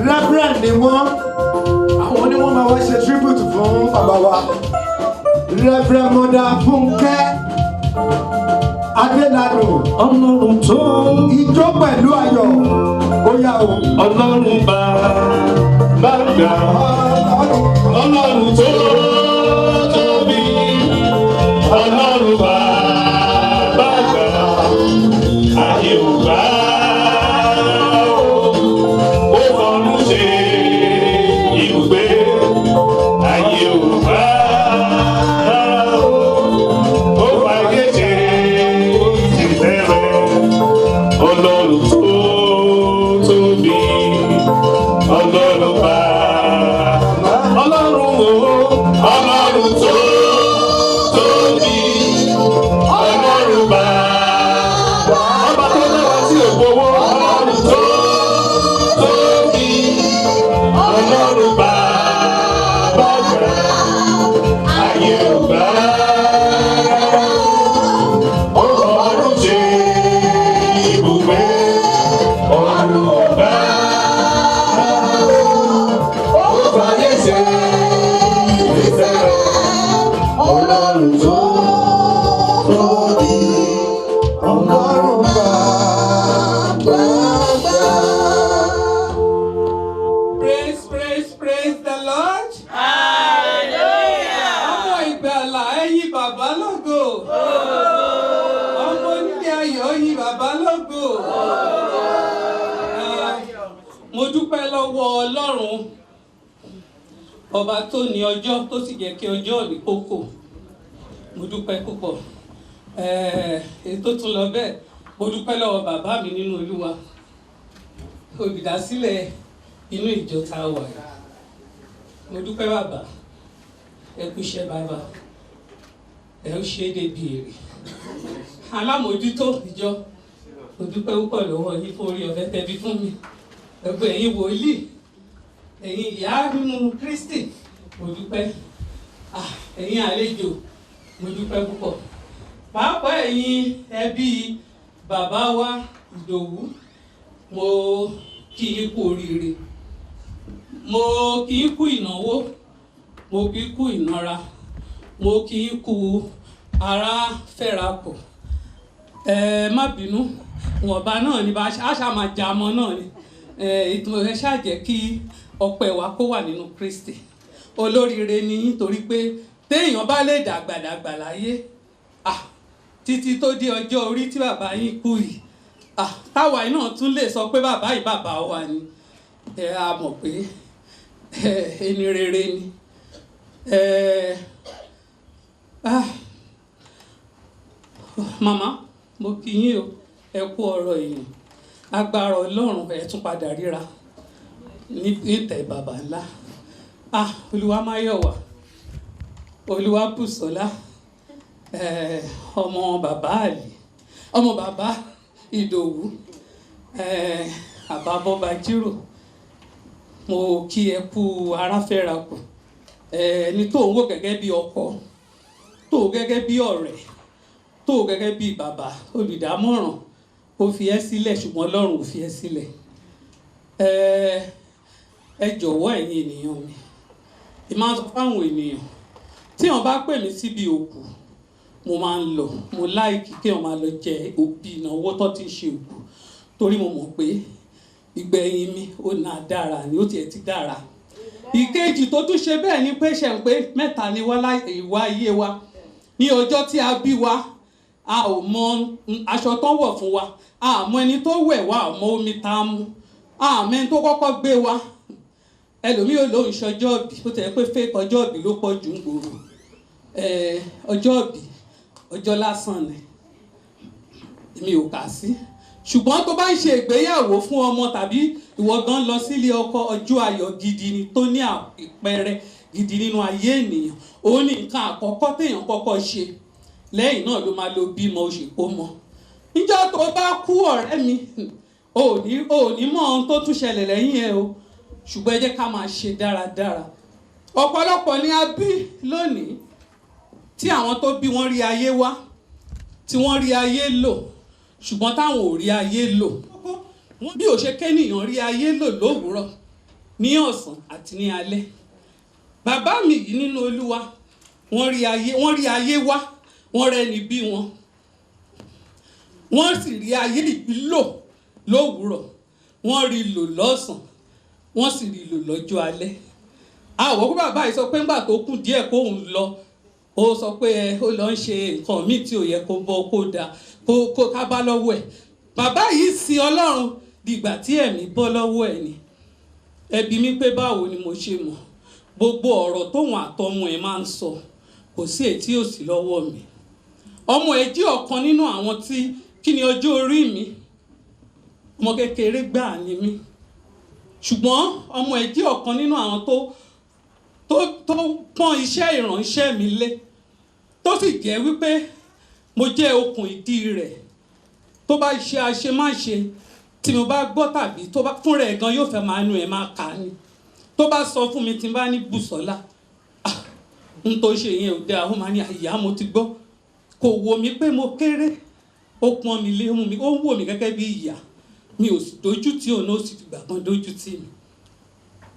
Reverend ni wọ́n, àwọn ni wọ́n máa wá ṣe tribute fún bàbá wa. Reverend Mother Fúnkẹ́ Adélàdò. Ọlọ́run tó. Ijó pẹ̀lú ayọ̀, ó yá o. Ọlọ́run bá gbà. Ọlọ́run tó tóbi. Ọlọ́run bá gbà. Ayé ò gbà. Ọlọ́run bàbá gbà. Praise, praise, praise the Lord. Hallelujah. Ọmọ ìgbàlà ẹ̀yin bàbá lógo. Ọmọ onílé ayọ̀ ẹ̀yin bàbá lógo. Mo dúpẹ́ lọ́wọ́ Ọlọ́run ọba tó ní ọjọ́ tó sì jẹ́ kí ọjọ́ ní kókó. Mo dúpẹ́ púpọ̀. Ètò tún lọ bẹ́ẹ̀. Mo dúpẹ́ lọ́wọ́ bàbá mi nínú Olúwa. Olùdásílẹ̀ inú ìjọ tá a wà yìí. Mo dúpẹ́ bàbá. Ẹ kú iṣẹ́ bàbá. Ẹ ó ṣe é débi èrè. Alámòójútó ìjọ. Mo dúpẹ́ púpọ̀ lọ́wọ́ yín fún orí ọ̀fẹ́ tẹ́bí fún mi. Gbogbo ẹ̀yin wòlíì, ẹ̀yin ìyá nínú Kristi, mo dúpẹ́. Ẹ̀yin àlejò, mo dúpẹ́ púpọ̀. Pàápàá ẹ̀yin ẹbí bàbá wa Ìdòwú, mo kí yín kú oríire. Mo kí yín kú ìnáwó, mo kí yín kú ìnara, mo kí yín kú ara fẹ́rakọ̀. Má bínú, wọ̀nba náà ni bá ṣáà máa jà mọ́ náà ni. Ìtumọ̀ ẹ ṣáà jẹ́ kí ọpẹ́ wa kó wà nínú Kristi. Olóríire ni yín torí pé téèyàn bá lè dàgbàdàgbà láyé títí tó dé ọjọ́ orí tí bàbá yín kú yìí táwa náà tún lè sọ pé bàbá yìí bàbá wa ni a mọ̀ pé ẹni rere ni. Màmá mo kí yín o, ẹ kú ọ̀rọ̀ èèyàn. Agbára Ọlọ́run ẹ tún padà ríra ní ìtẹ̀ bàbá ńlá. Olúwa Máyọ̀wá, Olúwa Bùsọ́lá, ọmọ bàbá Àlì, ọmọ bàbá Ìdòwú, àbábọ́ba Jírò, mo kí ẹ kú aráfẹ́rakù. Ẹni tó ń wò gẹ́gẹ́ bí ọkọ, tó gẹ́gẹ́ bí ọ̀rẹ́, tó gẹ́gẹ́ bí bàbá olùdámọ̀ràn. Ó fi ẹ́ sílẹ̀ ṣùgbọ́n Ọlọ́run ò fi ẹ́ sílẹ̀. Ẹ jọ̀wọ́ ẹ̀yin ènìyàn mi. Máa sọ fáwọn ènìyàn tí wọ́n bá pè mí síbi òkú mo máa ń lọ. Mo láìkí kí wọ́n máa lọ jẹ òbí ìnáwó tó ti ń ṣe òkú torí mo mọ̀ pé ìgbẹ̀yìn mi ó náà dára ni ó tiẹ̀ ti dára. Ìkejì tó tún ṣe bẹ́ẹ̀ ni pé ṣe ń pé mẹ́ta ni wá ìwà ayé wa. Ní ọjọ́ tí a bí wa a ò mọ aṣọ tó wọ̀ fún wa, a mọ ẹni tó wẹ̀ wá, a mọ omi tá a mú, a mọ ẹni tó kọ́kọ́ gbé wa. Ẹlòmíì ò lóun ṣọjọ́ òbí, ó tẹ̀ pé fake ọjọ́ òbí ló pọ̀ jù ń gbòòrò. Ọjọ́ òbí ọjọ́ lásán ni èmi ò kà sí. Ṣùgbọ́n tó bá ń ṣe ìgbéyàwó fún ọmọ tàbí ìwọ gan lọ sílé ọkọ, ọjọ́ ayọ̀ gidi ni tó ní àpẹẹrẹ gidi nínú ayé ènìyàn. Òun ni nǹkan àkọ́kọ́ téèyàn kọ́kọ́ ṣe. Lẹ́yìn náà ló máa lo bímọ oṣù kó mọ. Níjọ́ tó bá kú ọ̀rẹ́ mi, ò ní mọ ohun tó tún ṣẹlẹ̀ lẹ́yìn ẹ o. Ṣùgbọ́n ẹ jẹ́ ká máa ṣe dáradára. Ọ̀pọ̀lọpọ̀ ni a bí lónìí tí àwọn tó bí wọ́n rí ayé wá, tí wọ́n rí ayé lò, ṣùgbọ́n táwọn ò rí ayé lò. Bí ò ṣe kéèyàn rí ayé lò lówùúrọ̀, ní ọ̀sán àti ní alẹ́. Bàbá mi yìí nínú Olúwa, wọ́n rí ayé wá, wọ́n rẹ́ni bí wọn. Wọ́n sì rí ayé lò lówùúrọ̀, wọ́n rí lò lọ́sàn, wọ́n sì rí lò lọ́jọ́ alẹ́. Àwọn kó bàbá yìí sọ pé ńgbà tó kù díẹ̀ kóun lọ, ó sọ pé ó lọ ń ṣe nǹkan míì tí ò yẹ kó bọ́ kó da kó ká bá lọ́wọ́ ẹ̀. Bàbá yìí sin Ọlọ́run dìgbà tí ẹ̀mí bọ́ lọ́wọ́ ẹ̀ ni. Ẹ bi mí pé báwo ni mo ṣe mọ̀. Gbogbo ọ̀rọ̀ tóun àtọmọ ẹ̀ máa ń sọ kò sí èyí tí ò sí lọ́wọ́ mi. Ọmọ ẹ̀ jẹ́ ọ̀kan nínú àwọn tí kí ni ọjọ́ orí mi, ọmọ kékeré gbáà ni mí. Ṣùgbọ́n ọmọ ẹ̀ jẹ́ ọ̀kan nínú àwọn tó pọ́n iṣẹ́ ìránṣẹ́ mi lé, tó sì jẹ́ wípé mo jẹ́ okùn ìdí rẹ̀. Tó bá ṣe àṣemáṣe tí mo bá gbọ́ tàbí tó bá fúnra ẹ̀ gan yóò fẹ́ máa nu ẹ̀ máa kà á ni. Tó bá sọ fún mi tí n bá ní Bùsọ́lá n tó ṣe yẹn ò dáa, ó máa ní àyà mo ti gbọ́. Kò wò mí pé mo kéré, ó pọ́n mi lé, ó ń wò mí gẹ́gẹ́ bí ìyá. Mi ò sì dójú tí òun ó sì fìgbà kan dójú tì mí.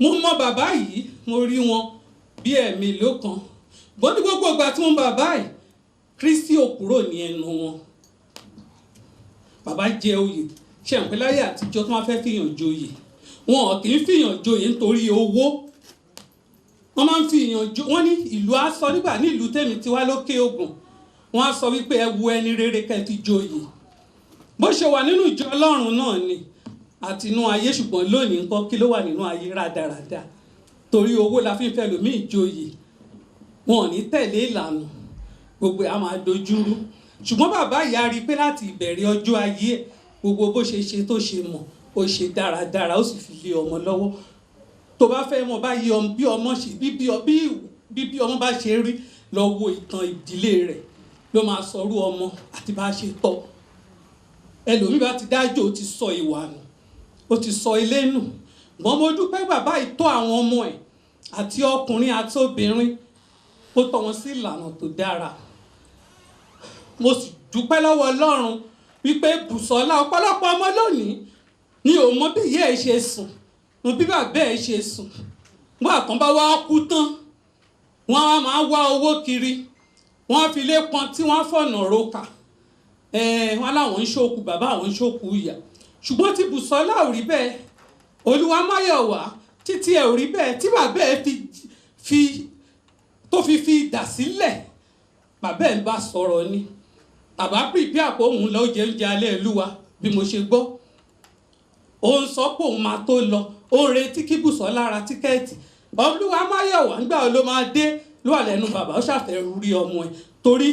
Mo mọ bàbá yìí, mo rí wọn bí ẹ̀mí lókan. Bó ní gbogbo ìgbà tí mo bàbá yìí, Kristi ò kúrò ní ẹnu wọn. bàbá jẹ oyè ṣe ń pẹ́ láyé àtijọ́ tí wọ́n fẹ́ fìyàn joyè wọn kì í fìyàn joyè nítorí owó wọ́n máa ń fìyàn joyè wọ́n ní ìlú á sọ nígbà ní ìlú tèmi ti wá lókè Ògùn wọ́n á sọ wípé ẹ wo ẹni rere kẹ́ fi joyè bó ṣe wà nínú ìjọ Ọlọ́run náà ni àti inú ayé ṣùgbọ́n lónìí nǹkan kí ló wà nínú ayé rádaràda torí owó la fi ń fẹ́ lòmí ìjoyè wọn ò ní tẹ̀lé ìlànà gbogbo a máa dojúrú ṣùgbọ́n bàbá ìyá rí i pé láti ìbẹ̀rẹ̀ ọjọ́ ayé gbogbo bó ṣe ṣe tó ṣe mọ̀ ó ṣe dáradára ó sì fi lé ọmọ lọ́wọ́ tó bá fẹ́ mọ̀ báyìí bí ọmọ ṣe bí ọmọ bá ṣe rí lọ wo ìtàn ìdílé rẹ̀ ló máa sọrú ọmọ àti bá ṣe tọ́ ẹlòmíì bá ti dájọ́ ó ti sọ ìwà nù ó ti sọ ilé nù ṣùgbọ́n mo dúpẹ́ bàbá ìtọ́ àwọn ọmọ ẹ̀ àti ọkùnrin àti obìnrin ó tọ́ wọn sí ìlànà tó dára mo sì dúpẹ́ lọ́wọ́ Ọlọ́run wípé Bùsọ́lá ọ̀pọ̀lọpọ̀ ọmọ lónìí ni ò mọ bí ìyá ẹ̀ ṣe sùn mo bí bàbá ẹ̀ ṣe sùn wọ́n àkànbá wá kú tán wọ́n á máa wá owó kiri wọ́n á fi lé pọn tí wọ́n á fọ̀nà roka wọ́n láwọn ń ṣòkù bàbá àwọn ń ṣòkù ìyá ṣùgbọ́n tí Bùsọ́lá ò rí bẹ́ẹ̀ Olúwamáyọ̀wá títí ẹ̀ ò rí bẹ́ẹ̀ tí bàbá ẹ̀ fi dà sílẹ̀ bàbá ẹ̀ ń bá sọ̀rọ̀ ni bàbá pìpì àpò òun lọ jẹ oúnjẹ alẹ́ ìlúwa bí mo ṣe gbọ́ òun sọ pé òun máa tó lọ òun retí kí Bùsọ́lá ra tíkẹ́ẹ̀tì Olúwamáyọ̀wá nígbà ló máa dé ló wà lẹ́nu bàbá ó ṣàfẹ́ rí ọmọ ẹ̀ torí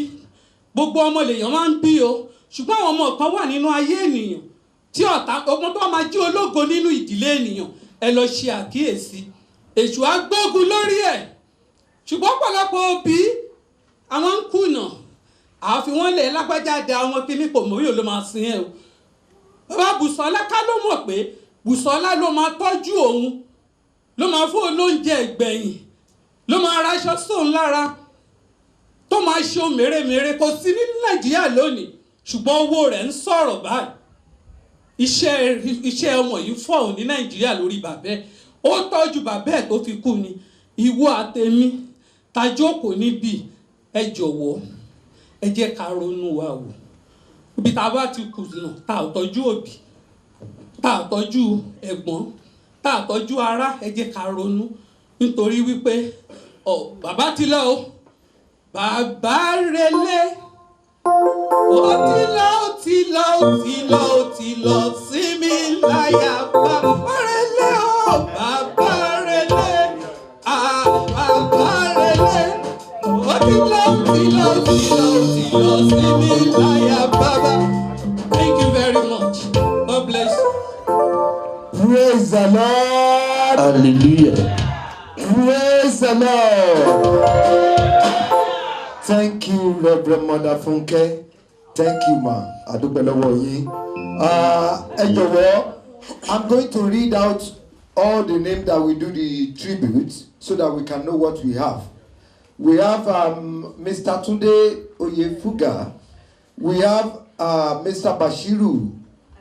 gbogbo ọmọ lèèyàn máa ń bí o ṣùgbọ́n àwọn ọmọ kan wà nínú ayé ènìyàn tí ọ̀tá ọmọ tó máa jí ológo nínú ìdílé ènìyàn ẹ lọ ṣe àkíyèsí èṣù á gbógun lórí ẹ̀ ṣùgbọ́n ọ̀pọ̀lọpọ̀ òbí àwọn ń kùnà àfi wọ́n lè lágbájá da àwọn kíní kò mọ̀ yóò ló máa sin ẹ̀ o bàbá Bùsọ́lá ká ló mọ̀ pé Bùsọ́lá ló máa tọ́jú òun ló máa fún olóúnjẹ ìgbẹ̀yìn ló máa raṣọ sóun lára tó máa ṣe ohun mèremère kò sí ní Nàìjíríà lónìí ṣùgbọ́n owó rẹ̀ ń sọ̀rọ̀ báyìí iṣẹ́ ọmọ yìí fọ̀hún ní Nàìjíríà lórí bàbá ẹ̀ ó tọ́jú bàbá ẹ̀ tó fi kú ni ìwọ àtẹ̀mí ta jókòó níbí ẹ jọ̀wọ́ ẹ jẹ́ ká ronú wa wò ibi tá a bá ti kùnà tá a tọ́jú òbí tá a tọ́jú ẹ̀gbọ́n tá a tọ́jú ará ẹ jẹ́ ká ronú nítorí wípé bàbá ti lọ o bàbá relé ó ti lọ sí mi láyà bàbá relé o bàbá relé bàbá relé ó ti lọ sí mi láyà bàbá. Thank you very much. God bless you. Praise the Lord. Hallelujah. Praise the Lord. Thank you, Reverend Mother Funke. Thank you, ma. Adúpẹ́ lọ́wọ́ yín. Ẹ jọ̀wọ́, I'm going to read out all the names that we do the tribute so that we can know what we have. We have Mr. Tunde Oyefuga. We have Mr. Bashiru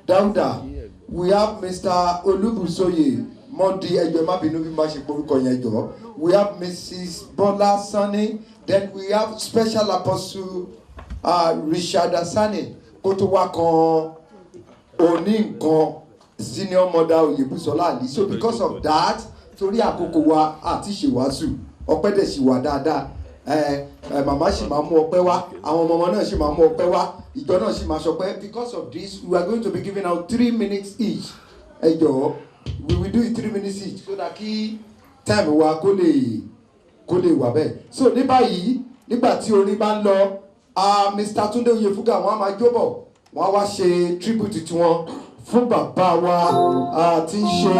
Dauda. We have Mr. Olubusoye Mondi Ejomabinu Bimashi Poruko Yejo. We have Mrs. Bola Sani. Then we have Special Apostle Richard Asani. Kotowakon Oninko Senior Mother Oyebusola Ali. So because of that, Tori Akoko wa ati Shiwasu. Ọpẹ́ dẹ̀ ṣì wà dáadáa màmá ṣì máa mú ọpẹ́ wá àwọn ọmọ náà ṣì máa mú ọpẹ́ wá ìjọ náà ṣì máa ṣọpẹ́. Because of this we are going to be giving out 3 minutes each. Ẹ jọ̀ọ́ we will do it 3 minutes each so that kí time wa kó lè wà bẹ́ẹ̀. So ní báyìí nígbà tí orin bá ń lọ Mr. Tunde Oyefuga wọn á máa jóbọ̀ wọn á wá ṣe tribute tiwọn fún bàbá wa tí ń ṣe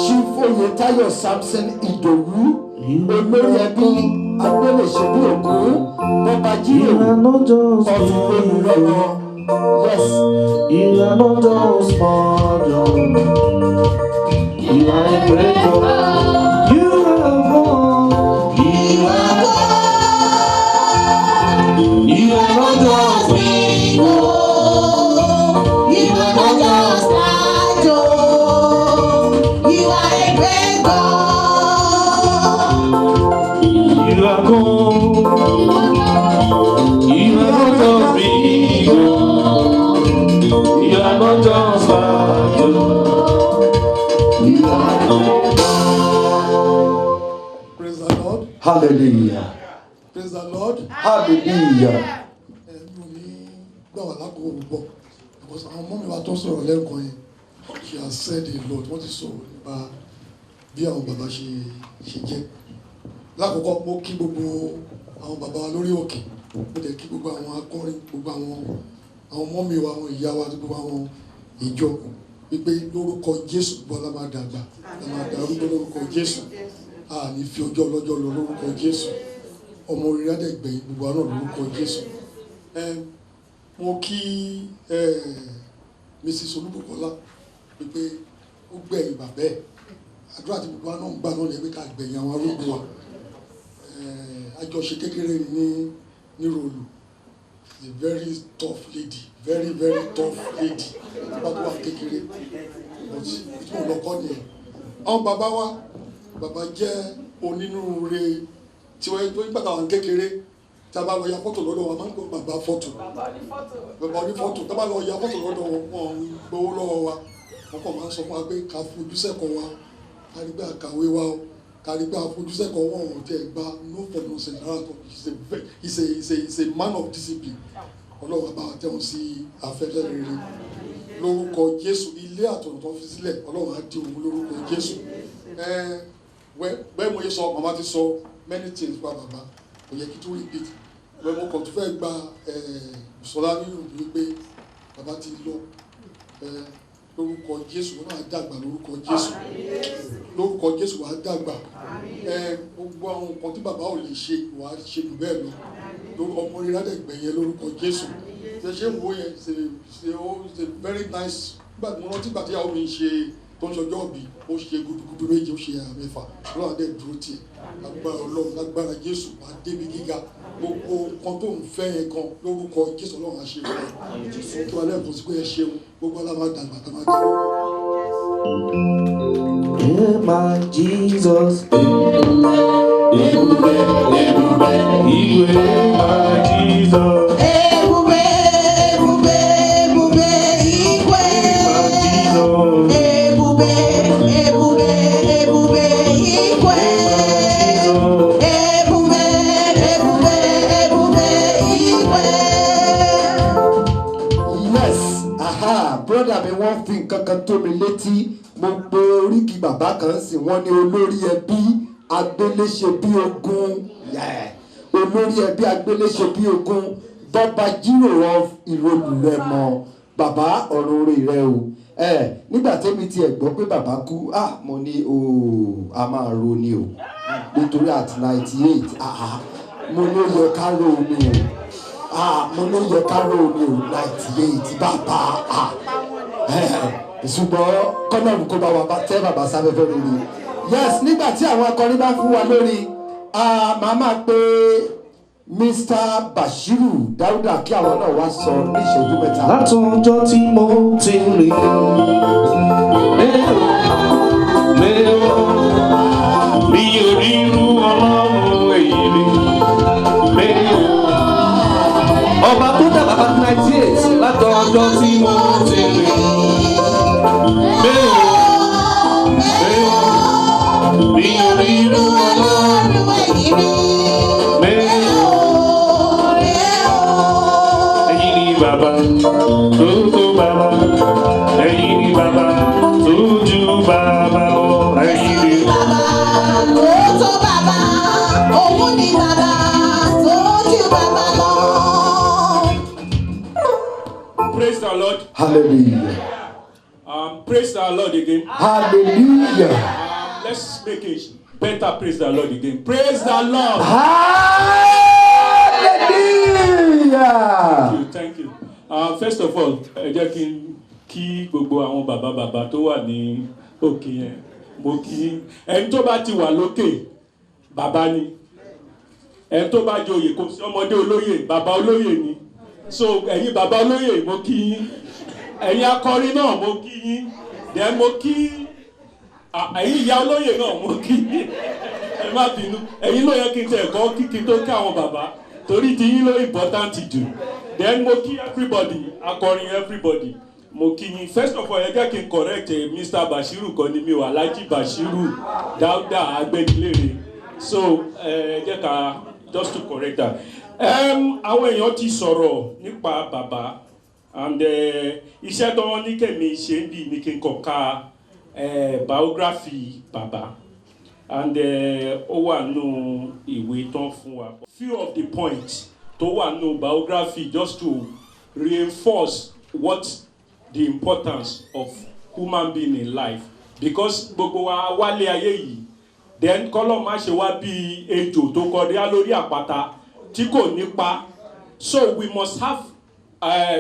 Ṣífòyetayo Samson Ìdòwú olórí ẹbí agbélẹ̀ṣẹ́bí ògún bọ́ba jíyèwò ọdún lórí lọ́wọ́. Yes. You are not just for you are a great God. You are born. You are not just people. You are not just you are a great God. You are God. You are not just people. You are are not just like you. Praise the Lord. Hallelujah. Praise the Lord. Hallelujah. Because our mommy was also a little she has said a lot. What is so about bí àwọn bàbá ṣe jẹ́. Lákòókò mo kí gbogbo àwọn bàbá wa lórí òkè. Mo dẹ̀ kí gbogbo àwọn akọrin, gbogbo àwọn mọ́mí wa, àwọn ìyá wa, gbogbo àwọn ìjọ. Wípé lórúkọ Jésù bọ́lá máa dàgbà. La máa darúgbó lórúkọ Jésù. A ní fi ọjọ́ ọlọ́jọ́ lọ lórúkọ Jésù. Ọmọ orí adẹ́gbẹ̀yìn gbogbo àwọn náà lórúkọ Jésù. Mo kí Mrs. Olúbùkọ́lá wípé ó gbẹ̀yìn bàbá ẹ̀. Àdúrà tí gbogbo àwọn náà ń gbà náà lè pé ká gbẹ̀yìn àwọn arúgbó wa. Àjọṣe kékeré ní Ròlù. A very tough lady, very very tough lady. Bàbá tó wà kékeré. Ìtumọ̀ lọ́kọ́ nìyẹn. Àwọn bàbá wa, bàbá jẹ́ onínúure tí wọ́n tó ń gbàgbà wọn kékeré. Tí a bá lọ ya fọ́tò lọ́dọ̀ wa máa ń gbọ́ bàbá fọ́tò. Bàbá ní fọ́tò tí a bá lọ ya fọ́tò lọ́dọ̀ wọn ń gbowó lọ́wọ́ wa. Wọ́n kàn máa ń sọ fún wa pé ká fojú sẹ́kọ̀ọ́ wa, ká rí pé àkàwé wa o, ká rí pé àfojú sẹ́kọ̀ọ́ wọn ò tẹ̀ gba no for no sense rárá tó. He's a man of discipline. Ọlọ́run bá wa tẹ̀wọ̀n sí afẹ́fẹ́ rere. Lórúkọ Jésù ilé àtọ̀nà tó fi sílẹ̀ Ọlọ́run á di òun lórúkọ Jésù. Bẹ́ẹ̀ mo yẹ sọ màmá ti sọ many things pa bàbá kò yẹ kí tó repeat. Bẹ́ẹ̀ mo kàn tó fẹ́ gba Sọlá nínú wípé bàbá ti lọ lórúkọ Jésù wọn náà dàgbà lórúkọ Jésù. Lórúkọ Jésù wàá dàgbà. Gbogbo àwọn nǹkan tí bàbá ò lè ṣe wàá ṣe jù bẹ́ẹ̀ lọ. Ọmọ rẹ̀ ládẹ́gbẹ̀yẹ lórúkọ Jésù. Ṣe ń wo yẹn ṣe very nice. Nígbà tí mo rántí ìgbà tí ìyàwó mi ń ṣe tó ń ṣọjọ́ òbí ó ṣe gudugudu méje ó ṣe àmẹ́fà Ọlọ́run adé dúró tiẹ̀ lágbára Ọlọ́run lágbára Jésù wá débi gíga gbogbo nǹkan tó ń fẹ́ yẹn kan lórúkọ Jésù Ọlọ́run á ṣe fún kí wọ́n lẹ́ẹ̀kan sí pé ẹ ṣeun gbogbo aláma dàgbà tá máa dàgbà. Yeah, my Jesus. Brother mi wọ́n fi nǹkan kan tó mi létí mo pe oríkì bàbá kan sì wọ́n ní olórí ẹbí agbéléṣe bí ogun olórí ẹbí agbéléṣe bí ogun bọ́ba jíròrò ìròlù rẹ mọ́ bàbá ọ̀run orí rẹ o nígbà tẹ́mi tiẹ̀ gbọ́ pé bàbá kú mo ní a máa ro ni o nítorí at 98 mo ní ó yẹ ká ro ni o mo ní ó yẹ ká ro ni o 98 bàbá ṣùgbọ́n kọ́nọ̀mù kó bá wa tẹ́ bàbá sáfẹ́fẹ́ rere yes nígbà tí àwọn akọrin bá fún wa lórí màá máa pe Mr. Bashiru Dáúdà kí àwọn náà wá sọ ní ìṣẹ́jú mẹ́ta. Látọjọ́ tí mo ti rìn mi ò rí irú Ọlọ́run èyí rí ọba tó dá bàbá 98 látọjọ́ tí mo ti rìn mi ò rí irú Ọlọ́run èyí rí. Baba, tó baba, ẹ̀yin ni baba, tójú baba lọ, ẹ̀yin ni baba, tó baba, òun ni baba, tójú baba lọ. Praise the Lord. Hallelujah. Praise the Lord again. Hallelujah. Let's make it better. Praise the Lord again. Praise the Lord. Hallelujah. Thank you. First of all, ẹ jẹ́ kí gbogbo àwọn bàbá tó wà ní òkè yẹn mo kí ẹni tó bá ti wà lókè bàbá ni ẹni tó bá joyè kò sí ọmọdé olóyè bàbá olóyè ni so ẹ̀yin bàbá olóyè mo kí yín ẹ̀yin akọrin náà mo kí yín then mo kí ẹ̀yin ìyá olóyè náà mo kí yín ẹ má bínú ẹ̀yin ló yẹ kí n tẹ̀ kọ́ kíkí tó kí àwọn bàbá torí ti yín ló important jù then mo kí everybody akọrin everybody mo kí yín. First of all, ẹ jẹ́ kí n correct Mr. Bashiru kan ni mi ò Alhaji Bashiru Dauda Agbẹ́gilére. So ẹ jẹ́ ká just to correct that. Àwọn èèyàn ti sọ̀rọ̀ nípa bàbá and iṣẹ́ tó wọ́n ní kèmí ṣe ń bì ní kí n kọ ká biography bàbá and ó wà nù ìwé tán fún wa. Few of the points tó wà nù biography just to reinforce what the importance of human being in life, because gbogbo wa wálé ayé yìí then kọ́lọ́ má ṣe wá bí ejò tó kọjá lórí àpáta tí kò nípa. So we must have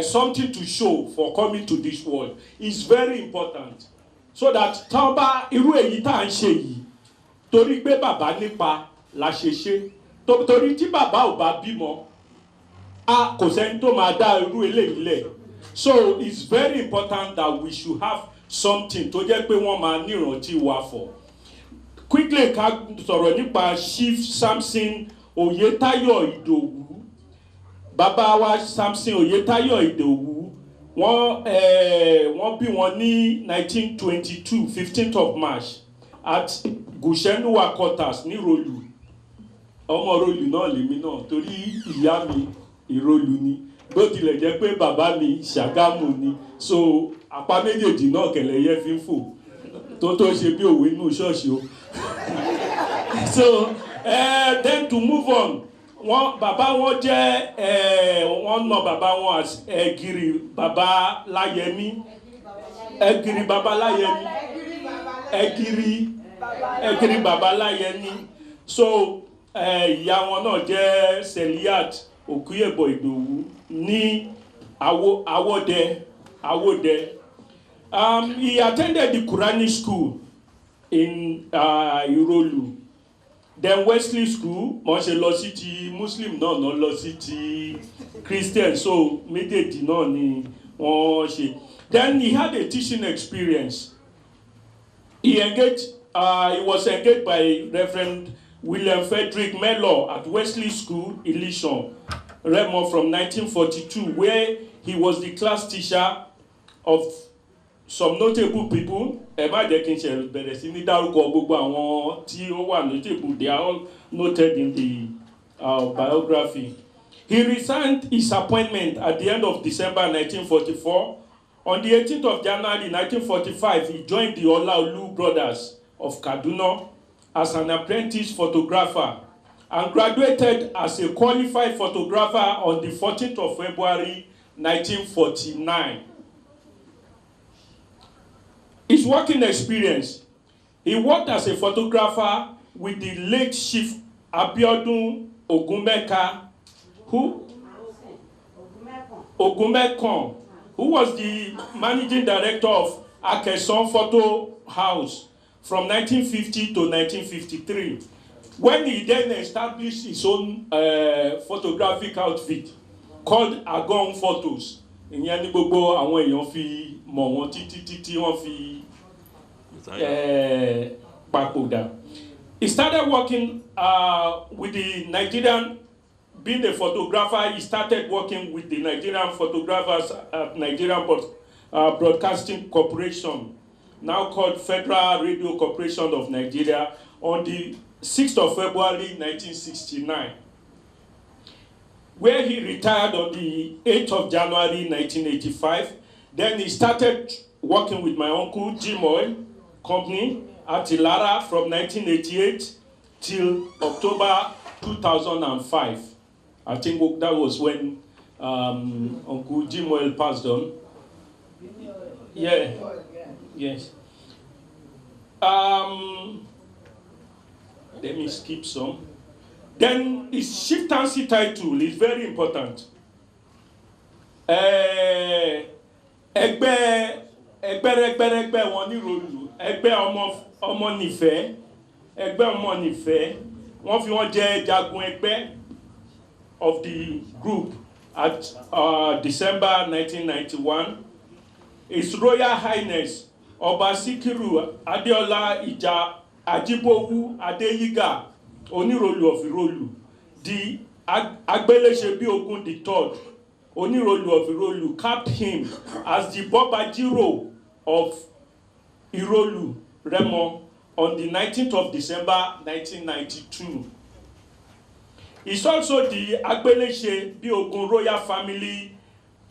something to show for coming to this world. It's very important so that tán bá irú èyí tá à ń ṣe yìí torí pé bàbá nípa la ṣe ṣe, torí tí bàbá ò bá bímọ a kò sẹ́ni tó máa dá irú eléyìí lẹ̀. So it's very important that we should have something tó jẹ́ pé wọ́n máa nírántí wa for. Quickly ká sọ̀rọ̀ nípa Chief Samson Oyetayo Idowu. Bàbá wa Samson Oyetayo Idowu wọ́n bí wọn ní 1922 15th of March at Gushenuwa quarters ní Rolu. Ọmọ Rolu náà lèmi náà torí ìyá mi Ìrolù ni, bó tilẹ̀ jẹ́ pé bàbá mi Ṣàgámù ni, so apá méjèèjì náà kẹ̀lẹ́yẹ fi ń fò tó ṣe bí òwe inú ṣọ́ọ̀ṣì o. So then to move on, bàbá wọn jẹ́ wọ́n nà bàbá wọn as Ẹ̀gìrì Bàbá Láyẹmí, Ẹ̀gìrì Bàbá Láyẹmí, Ẹ̀gìrì Bàbá Láyẹmí. So ìyá wọn náà jẹ́ Seliat Okuyebo Idowu ní Awode. He attended the Quranic school in Irolu. Then Wesley school, wọ́n ṣe lọ sí ti Muslim náà lọ sí ti Christian, so méjèèjì náà ni wọ́n ṣe. Then he had a teaching experience. He was engaged by Reverend William Frederick Mellor at Wesley School, Ilishon, Remo, from 1942, where he was the class teacher of some notable people. Ẹ má jẹ́ kí n ṣe bẹ̀rẹ̀ sí ní dárúkọ gbogbo àwọn tí ó wà notable. They are all noted in the biography. He resigned his appointment at the end of December 1944. On the 18th of January 1945, he joined the Olaolu brothers of Kaduna as an apprentice photographer and graduated as a qualified photographer on the 14th of February 1949. His working experience: he worked as a photographer with the late Chief Abiodun Ogunmekon, who was the managing director of Akeson Photo House from 1950 to 1953, when he then established his own photographic outfit called Agon Photos. Ìyẹn ni gbogbo àwọn èèyàn fi mọ̀ wọ́n títí wọ́n fi papòdà. He started working with the Nigerian, being a photographer. He started working with the Nigerian photographers at Nigerian Broadcasting Corporation, now called Federal Radio Corporation of Nigeria, on the 6th of February 1969, where he retired on the 8th of January 1985. Then he started working with my uncle Jim Oil Company at Ilara from 1988 till October 2005. I think that was when Uncle Jim Oil passed on. Yeah. Yes. Let me skip some. Then his chieftaincy title is very important. Ẹgbẹ́ wọn ní Rolu, ẹgbẹ́ ọmọ nífẹ̀ẹ́, wọ́n fi wọ́n jẹ́ jagun ẹgbẹ́ of the group at December 1991. His Royal Highness Ọba Síkírù Adéọlá Ìjà Ajíbówú Adéyígà Onírolu of Irolu, the Agbéléṣebíogun the third, Onirolu of Irolu, capped him as the Bobajiro of Irolu, Remo, on the 19th of December 1992. He's also the Agbelese Biogun royal family,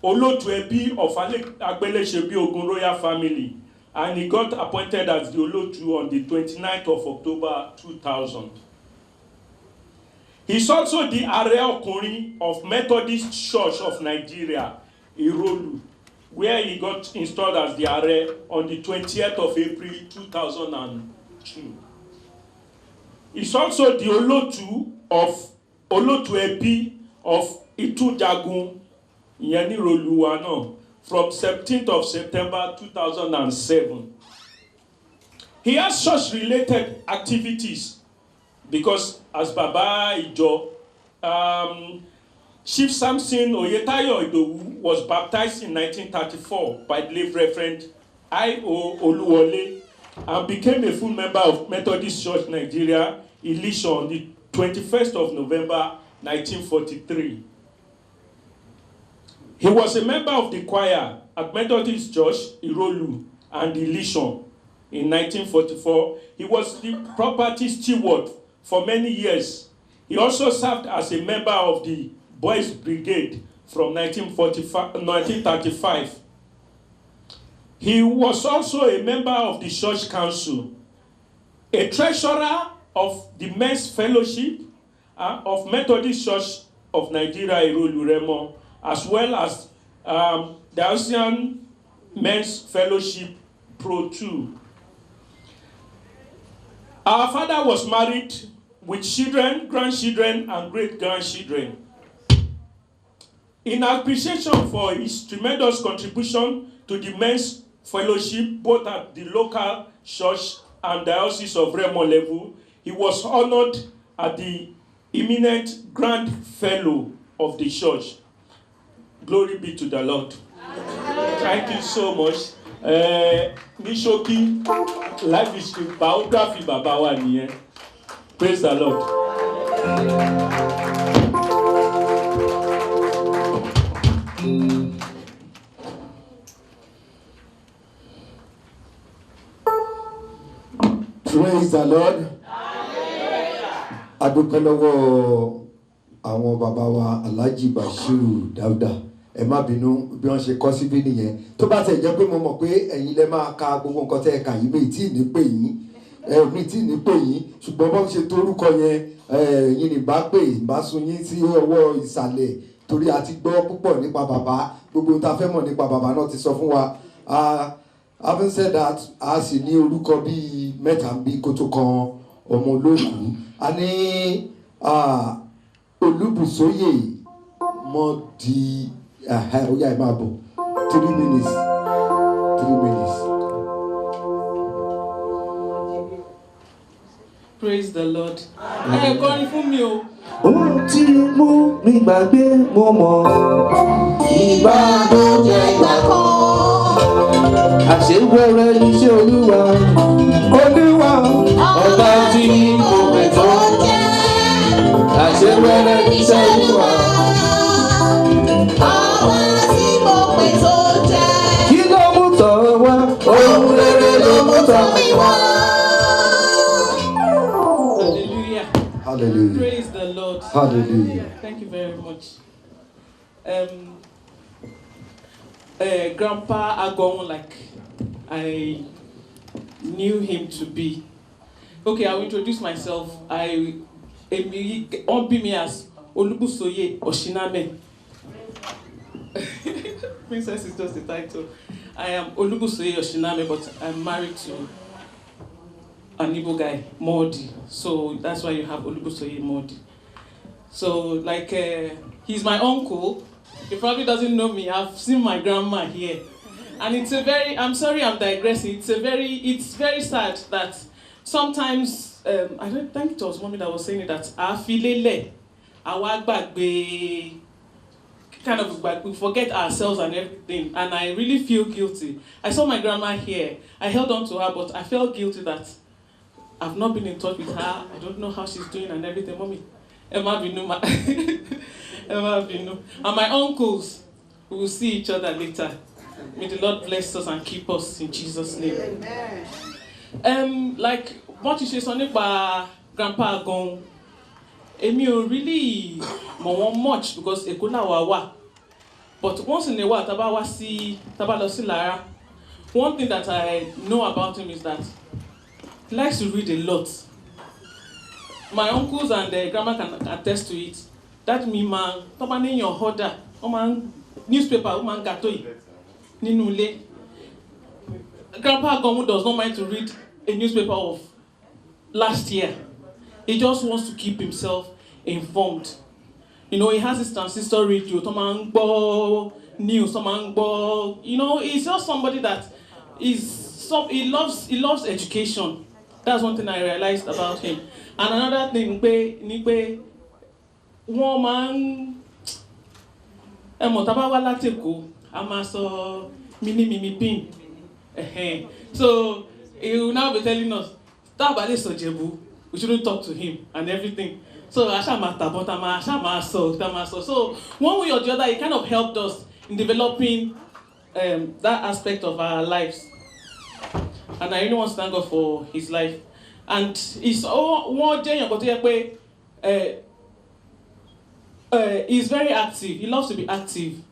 Olotu Ebi of Agbelese Biogun royal family, and he got appointed as the Olotu on the 29th of October 2000. He's also the Are Okunrin of Methodist Church of Nigeria, Irolu, where he got installed as the Are on the 20th of April 2002. He's also the Olotu Ebi of Itujagun, Yeniroluwa, from 17th of September 2007. He has church-related activities because as Baba Ijo, Chief Samson Oyetayo Idowu was baptized in 1934 by the late Reverend I.O. Oluwole and became a full member of Methodist Church Nigeria, Elisha, on the 21st of November 1943. He was a member of the choir at Methodist Church, Irolu, and Elisha. In 1944, he was the property steward for many years. He also served as a member of the Boys Brigade from 1935. He was also a member of the Church Council, a treasurer of the Men's Fellowship of Methodist Church of Nigeria, Irolu Remo, as well as the Asian Men's Fellowship Pro 2. Our father was married with children, grandchildren, and great-grandchildren. In appreciation for his tremendous contribution to the Men's Fellowship, both at the local church and diocese of Remo level, he was honored as the eminent Grand Fellow of the church. Glory be to the Lord. Thank you so much. Nishoki, life is biography Baba wa niyen. Praise the Lord. Praise the Lord. Adúpẹ́ lọ́wọ́ àwọn bàbá wa Alhaji Bashiru Dauda. Ẹ má bínú bí wọ́n ṣe kọ síbí nìyẹn. Tó bá tẹ̀ jẹ́ pé mo mọ̀ pé ẹ̀yin lẹ máa ka gbogbo nǹkan tẹ́ ẹ kà yìí mi tí ní pè yín. Mi tí ní pè yín. Ṣùgbọ́n bọ́n ṣe torúkọ yẹn yín ní bá pè bá sun yín sí ọwọ́ ìsàlẹ̀ torí a ti gbọ́ púpọ̀ nípa bàbá. Gbogbo ta fẹ́ mọ̀ nípa bàbá náà ti sọ fún wa. Having said that, a sì ní orúkọ bíi mẹ́ta bí kó tó kan ọmọ olóòkú. A ní Olúbùsóyè Mọ́dí ó yá ẹ máa bọ̀ 3 minutes. Praise the Lord. Ẹ kọrin fún mi o. Ohun tí mú mi gbàgbé mo mọ̀. Ìbànújẹ́ ìgbà kan. Àṣewẹ́rẹ́ iṣẹ́ Olúwa. Olúwa ọba tí mo pè tó jẹ́. Àṣewẹ́rẹ́ iṣẹ́ Olúwa. Ọba tí mo pè tó jẹ́. Kí ló mú tọ̀ wá? Ohun rere ló mú tọ̀ mi wá. Hallelujah. Praise the Lord. Hallelujah. Thank you very much. Grandpa Agon, like I knew him to be. Okay, I'll introduce myself. Be me as Olúbùsóyè Oshiname. Princess is just the title. I am Olúbùsóyè Oshiname, but I'm married to an Igbo guy, Modi. So that's why you have Olúbùsóyè Modi. So like he's my uncle. He probably doesn't know me. I've seen my grandma here. And it's I'm sorry I'm digressing. It's very sad that sometimes, I don't think it was mommy that was saying it, that we forget ourselves and everything. And I really feel guilty. I saw my grandma here. I held on to her, but I felt guilty that I've not been in touch with her. I don't know how she's doing and everything. Mommy, Emma Binu. And my uncles, We will see each other later. May the Lord bless us and keep us in Jesus' name. Like what you say, something about Grandpa Agon. Èmi ò really mọ̀ wọ́n much because Èkó làwa wà. But once in a while, tá bá lọ sí Lára, one thing that I know about him is that he likes to read a lot. My uncles and grandma can attest to it. That me man, tó bá ní your order, newspaper, gato nínú ilé. Grandpa Agon does not mind to read a newspaper of last year. He just wants to keep himself informed. You know, he has his transistor radio, news, you know, he's just somebody that he loves education. That's one thing I realized about him. And another thing, woman, so he will now be telling us, we shouldn't talk to him and everything. So so one way or the other, he kind of helped us in developing that aspect of our lives. And I really want to thank God for his life. And he's he's very active. He loves to be active.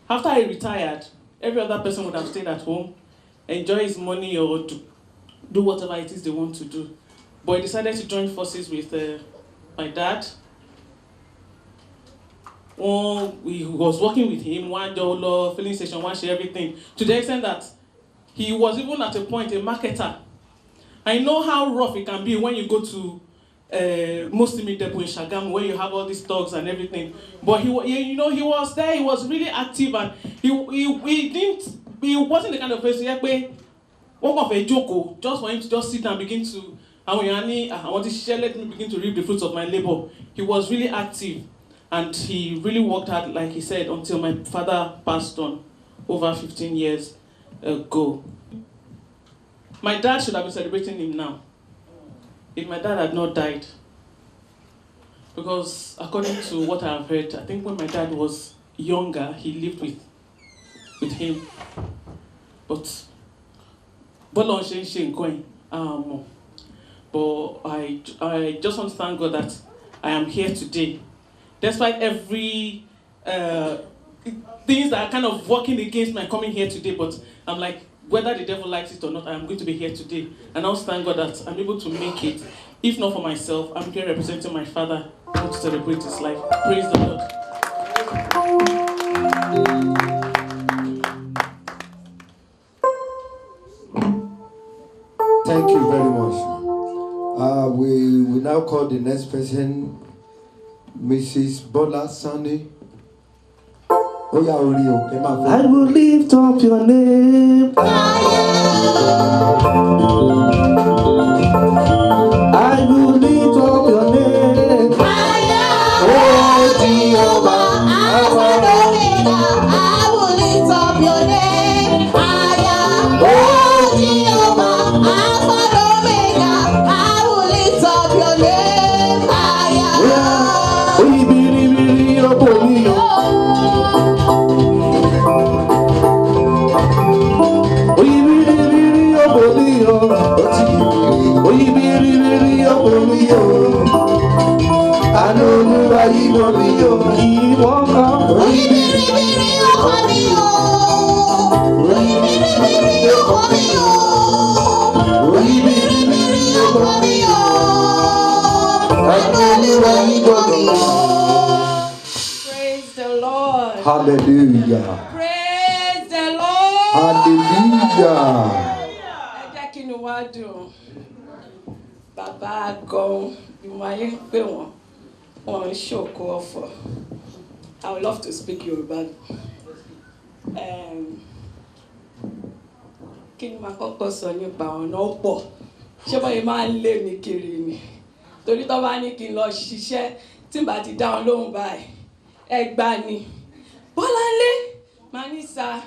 After he retired, every other person would have stayed at home, enjoy his money or do whatever it is they want to do. But he decided to join forces with my dad. We was working with him, one dollar, filling station, one share, everything. To the extent that he was even at a point a marketer. I know how rough it can be when you go to Muslim Depot in Shagamu, where you have all these dogs and everything. But he was there. He was really active, and he wasn't the kind of person just for him to just sit and begin to. I want to share, let me begin to reap the fruits of my labor. He was really active, and he really worked hard, like he said, until my father passed on over 15 years ago. My dad should have been celebrating him now, if my dad had not died. Because according to what I have heard, I think when my dad was younger, he lived with him. But I just want to thank God that I am here today. Despite every things that are kind of working against my coming here today, but I'm like, whether the devil likes it or not, I am going to be here today. And I also thank God that I'm able to make it. If not for myself, I'm here representing my father to celebrate his life. Praise the Lord. Thank you very much. We will now call the next person, Mrs. Bola Sani. I will lift up your name. I will lift up your name. Oh, Jehovah, Alpha and Omega. I will lift up your name. Oh, Jehovah, Alpha and Omega. I will lift up your name. Praise the Lord. Hallelujah. Praise the Lord. Hallelujah. Ẹ jẹ́ kí inú wa dùn. Bàbá Agon, ìmọ̀ ayé ń pè wọ́n. Wọ́n ń ṣòkò ọ̀fọ̀. I would love to speak Yoruba. Kí ni màá kọ́kọ́ sọ nípa ọ̀nà pọ̀? Ṣé bọ́yìí máa ń lé mi kiri ni? Torí tó bá ní kí n lọ ṣiṣẹ́ tí n bá ti dá wọn lóhùn báyìí. Ẹgbà ni. Bọ́láńlé, Manisa,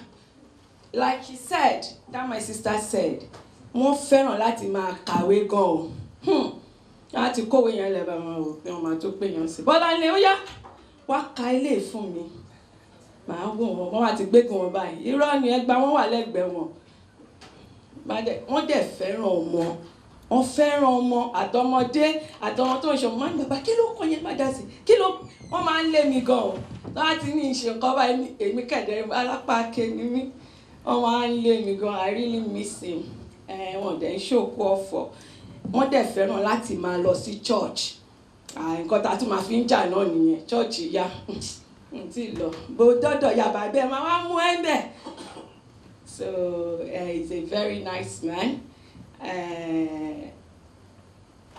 like he said, that my sister said, wọ́n fẹ́ràn láti máa kàwé gan-an. Láti kówé yẹn lẹ́bàá máa wò pé wọ́n máa tó pé yẹn sí. Bọ́láńlé, ó yá, wá ka ilé fún mi. màá wò wọ́n wá ti gbé kí wọ́n báyìí irọ́ ni ẹgbàá wọn wà lẹ́gbẹ̀ẹ́ wọn wọ́n dẹ̀ fẹ́ràn ọmọ wọ́n fẹ́ràn ọmọ àtọmọdé àtọmọ tó ń ṣe ọmọ máa ń bàbá kí ló kọ yẹn má dá sí kí ló wọ́n máa ń lé mi gan-an láti ní ìṣe nǹkan báyìí èmi kẹ̀dẹ̀ alápá kéni mi wọ́n máa ń lé mi gan-an I really miss him wọ́n dẹ̀ ń ṣòkú ọ̀fọ̀ wọ́n dẹ̀ fẹ́ràn láti máa lọ sí church nǹkan tá a tún máa fi ń jà náà nìyẹn church ya tí lọ bó dọ́dọ̀ yàbá bẹ́ẹ̀ máa wá mú ẹ́ bẹ́ẹ̀ so he's a very nice man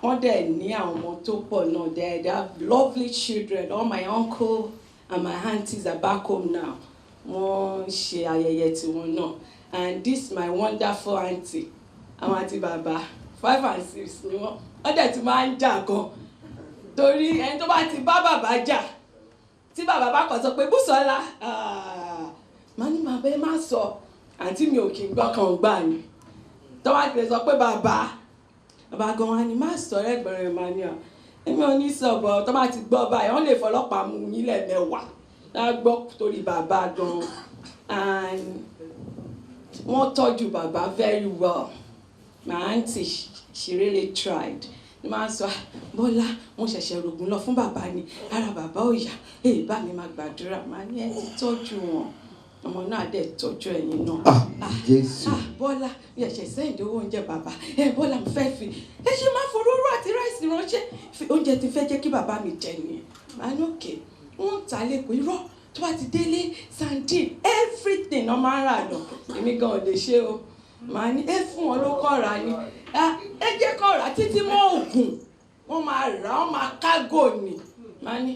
wọ́n dẹ̀ ní àwọn ọmọ tó pọ̀ náà they have lovely children all my uncle and my aunties are back home now wọ́n ṣe ayẹyẹ tiwọn náà and this my wonderful auntie àwọn àti bàbá 5 and 6 ni wọ́n dẹ̀ ti máa ń jà gan torí ẹni tó bá ti bá bàbá jà tí bàbá bá kàn sọ pé Bùsọ́lá màá ní bàbá ẹ má sọ àǹtí mi ò kí n gbọ́ kan gbà ni tó bá ti sọ pé bàbá gan wa ni má sọ ẹgbẹ̀rún máa ní ọ èmi ò ní sọ bọ̀ tó bá ti gbọ́ báyìí wọ́n lè fọlọ́pàá mú yín lẹ́ẹ̀mẹ́wàá lá gbọ́ torí bàbá gan and wọ́n tọ́jú bàbá very well my auntie she really tried ni máa sọ Bọ́lá mo ṣẹ̀ṣẹ̀ rògùn lọ fún bàbá ni ara bàbá ò yá bá mi máa gbàdúrà máa ní ẹ ti tọ́jú wọn ọmọ náà dẹ̀ tọ́jú ẹ̀yin náà Bọ́lá mi ẹ̀ṣẹ̀ sẹ́yìn owó oúnjẹ bàbá Bọ́lá mo fẹ́ fi ẹ ṣe máa foróró àti ráìsì ránṣẹ́ oúnjẹ ti fẹ́ jẹ́ kí bàbá mi jẹ nìyẹn máa ní òkè wọ́n ń ta lẹ́kọ̀ọ́ irọ́ tó bá ti délé sandin everything ọmọ ara lọ èmi gan ò lè ṣe o màá ní fún wọn ló kọ́ra ni ẹ jẹ́ kọ́ra títí mọ́ ògùn wọ́n máa rà wọ́n máa kágò ni màá ní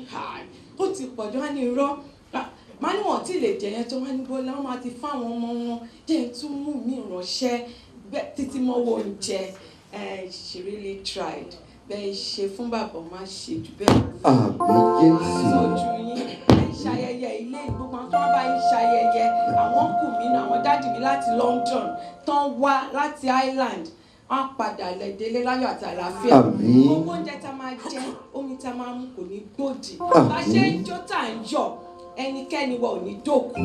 ó ti pọ̀jù wá ní irọ́ màá ní wọ́n tí lè jẹ yẹn tó wá ní Bọ́lá wọ́n máa ti fáwọn ọmọ wọn jẹ́ tún mú mi ránṣẹ́ títí mọ́ wo oúnjẹ she really tried bẹ́ẹ̀ ṣe fún bàbá má ṣe jù bẹ́ẹ̀ sójú yín ṣayẹyẹ ilé gbogbo àwọn tó wá bá yín ṣayẹyẹ àwọn kù mí náà àwọn dáàdì mi láti London tán wá láti Ireland wọ́n padà lẹ́dẹ́lé láyọ̀ àti àlàáfíà gbogbo oúnjẹ tá máa jẹ omi tá máa mú kò ní gbòdì bá ṣe ń jó tá ń yọ̀ ẹnikẹ́ni wa ò ní dòkú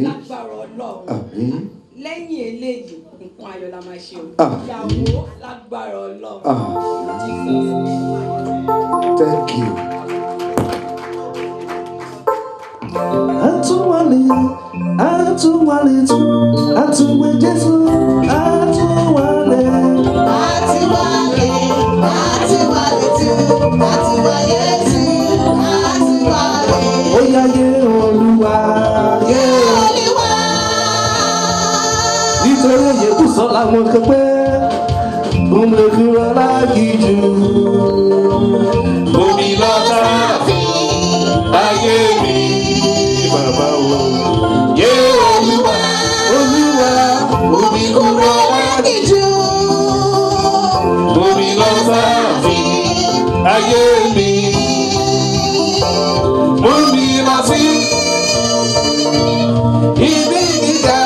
lágbára Ọlọ́run lẹ́yìn eléyìí nǹkan ayọ̀ la máa ṣe o ìyàwó lágbára Ọlọ́run. Thank you. Àtúwálé Jésù àtúwálé Jésù àtúwálé. Ó yá yé Olúwa yé Olúwa. Nítorí èyí kù sọ làwọn kan pé òun lè fi rọra gíjù. Omi lọ́tà ayé mi bàbá wo. Yé Olúwa omi kò rọra gíjù. Omi lọ́tà ayé mi. Omi lọ sí ibi gíga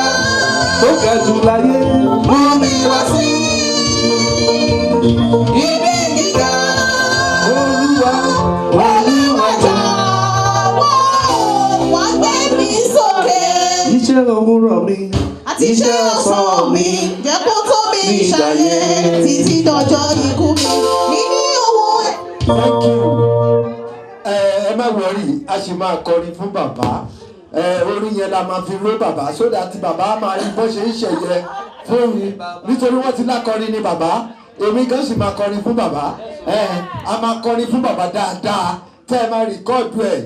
tó ga jù láyé. Omi lọ sí ibi gíga. Olúwa jọ̀wọ́ wá gbé mi sókè. Iṣẹ́ òwúrọ̀ mi àti iṣẹ́ ọ̀sán mi jẹ́ kó tó mi ṣayé títí dọjọ́ ikú mi ní owó ẹ̀. Thank you. Ẹ má wọrí a sì máa kọrin fún bàbá orin yẹn la máa fi ró bàbá sódà tí bàbá máa rí bó ṣe ń ṣẹ̀yẹ fún mi nítorí wọ́n ti lákọrin ní bàbá èmi gan sì máa kọrin fún bàbá a máa kọrin fún bàbá dáadáa tẹ́ ẹ máa rìkọ́ọ̀dù ẹ̀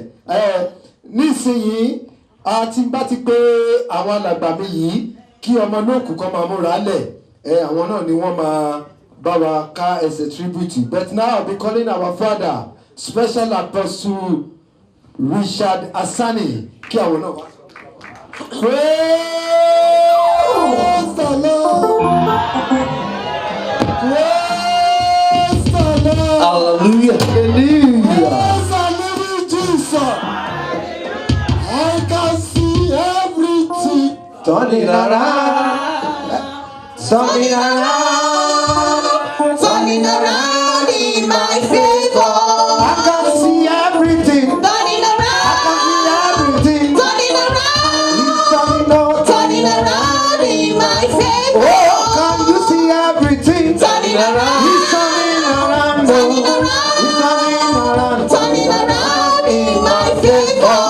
nísìnyìí àti bá ti pé àwọn alàgbà mi yìí kí ọmọ náà kù kọ́ máa múra lẹ̀ àwọn náà ni wọ́n máa bá wa ká ẹsẹ̀ tribute but now I'll be calling our father Special Apostle Richard Asani kí àwọn náà wá. Praise the Lord. Praise the Lord. Hallelujah. Praise the living Jesus. I can see everything turning around, turning around, turning around in my favor. I can see everything turning around, turning around Oh, can you see everything turning around? He's turning around. He's turning around in my favor.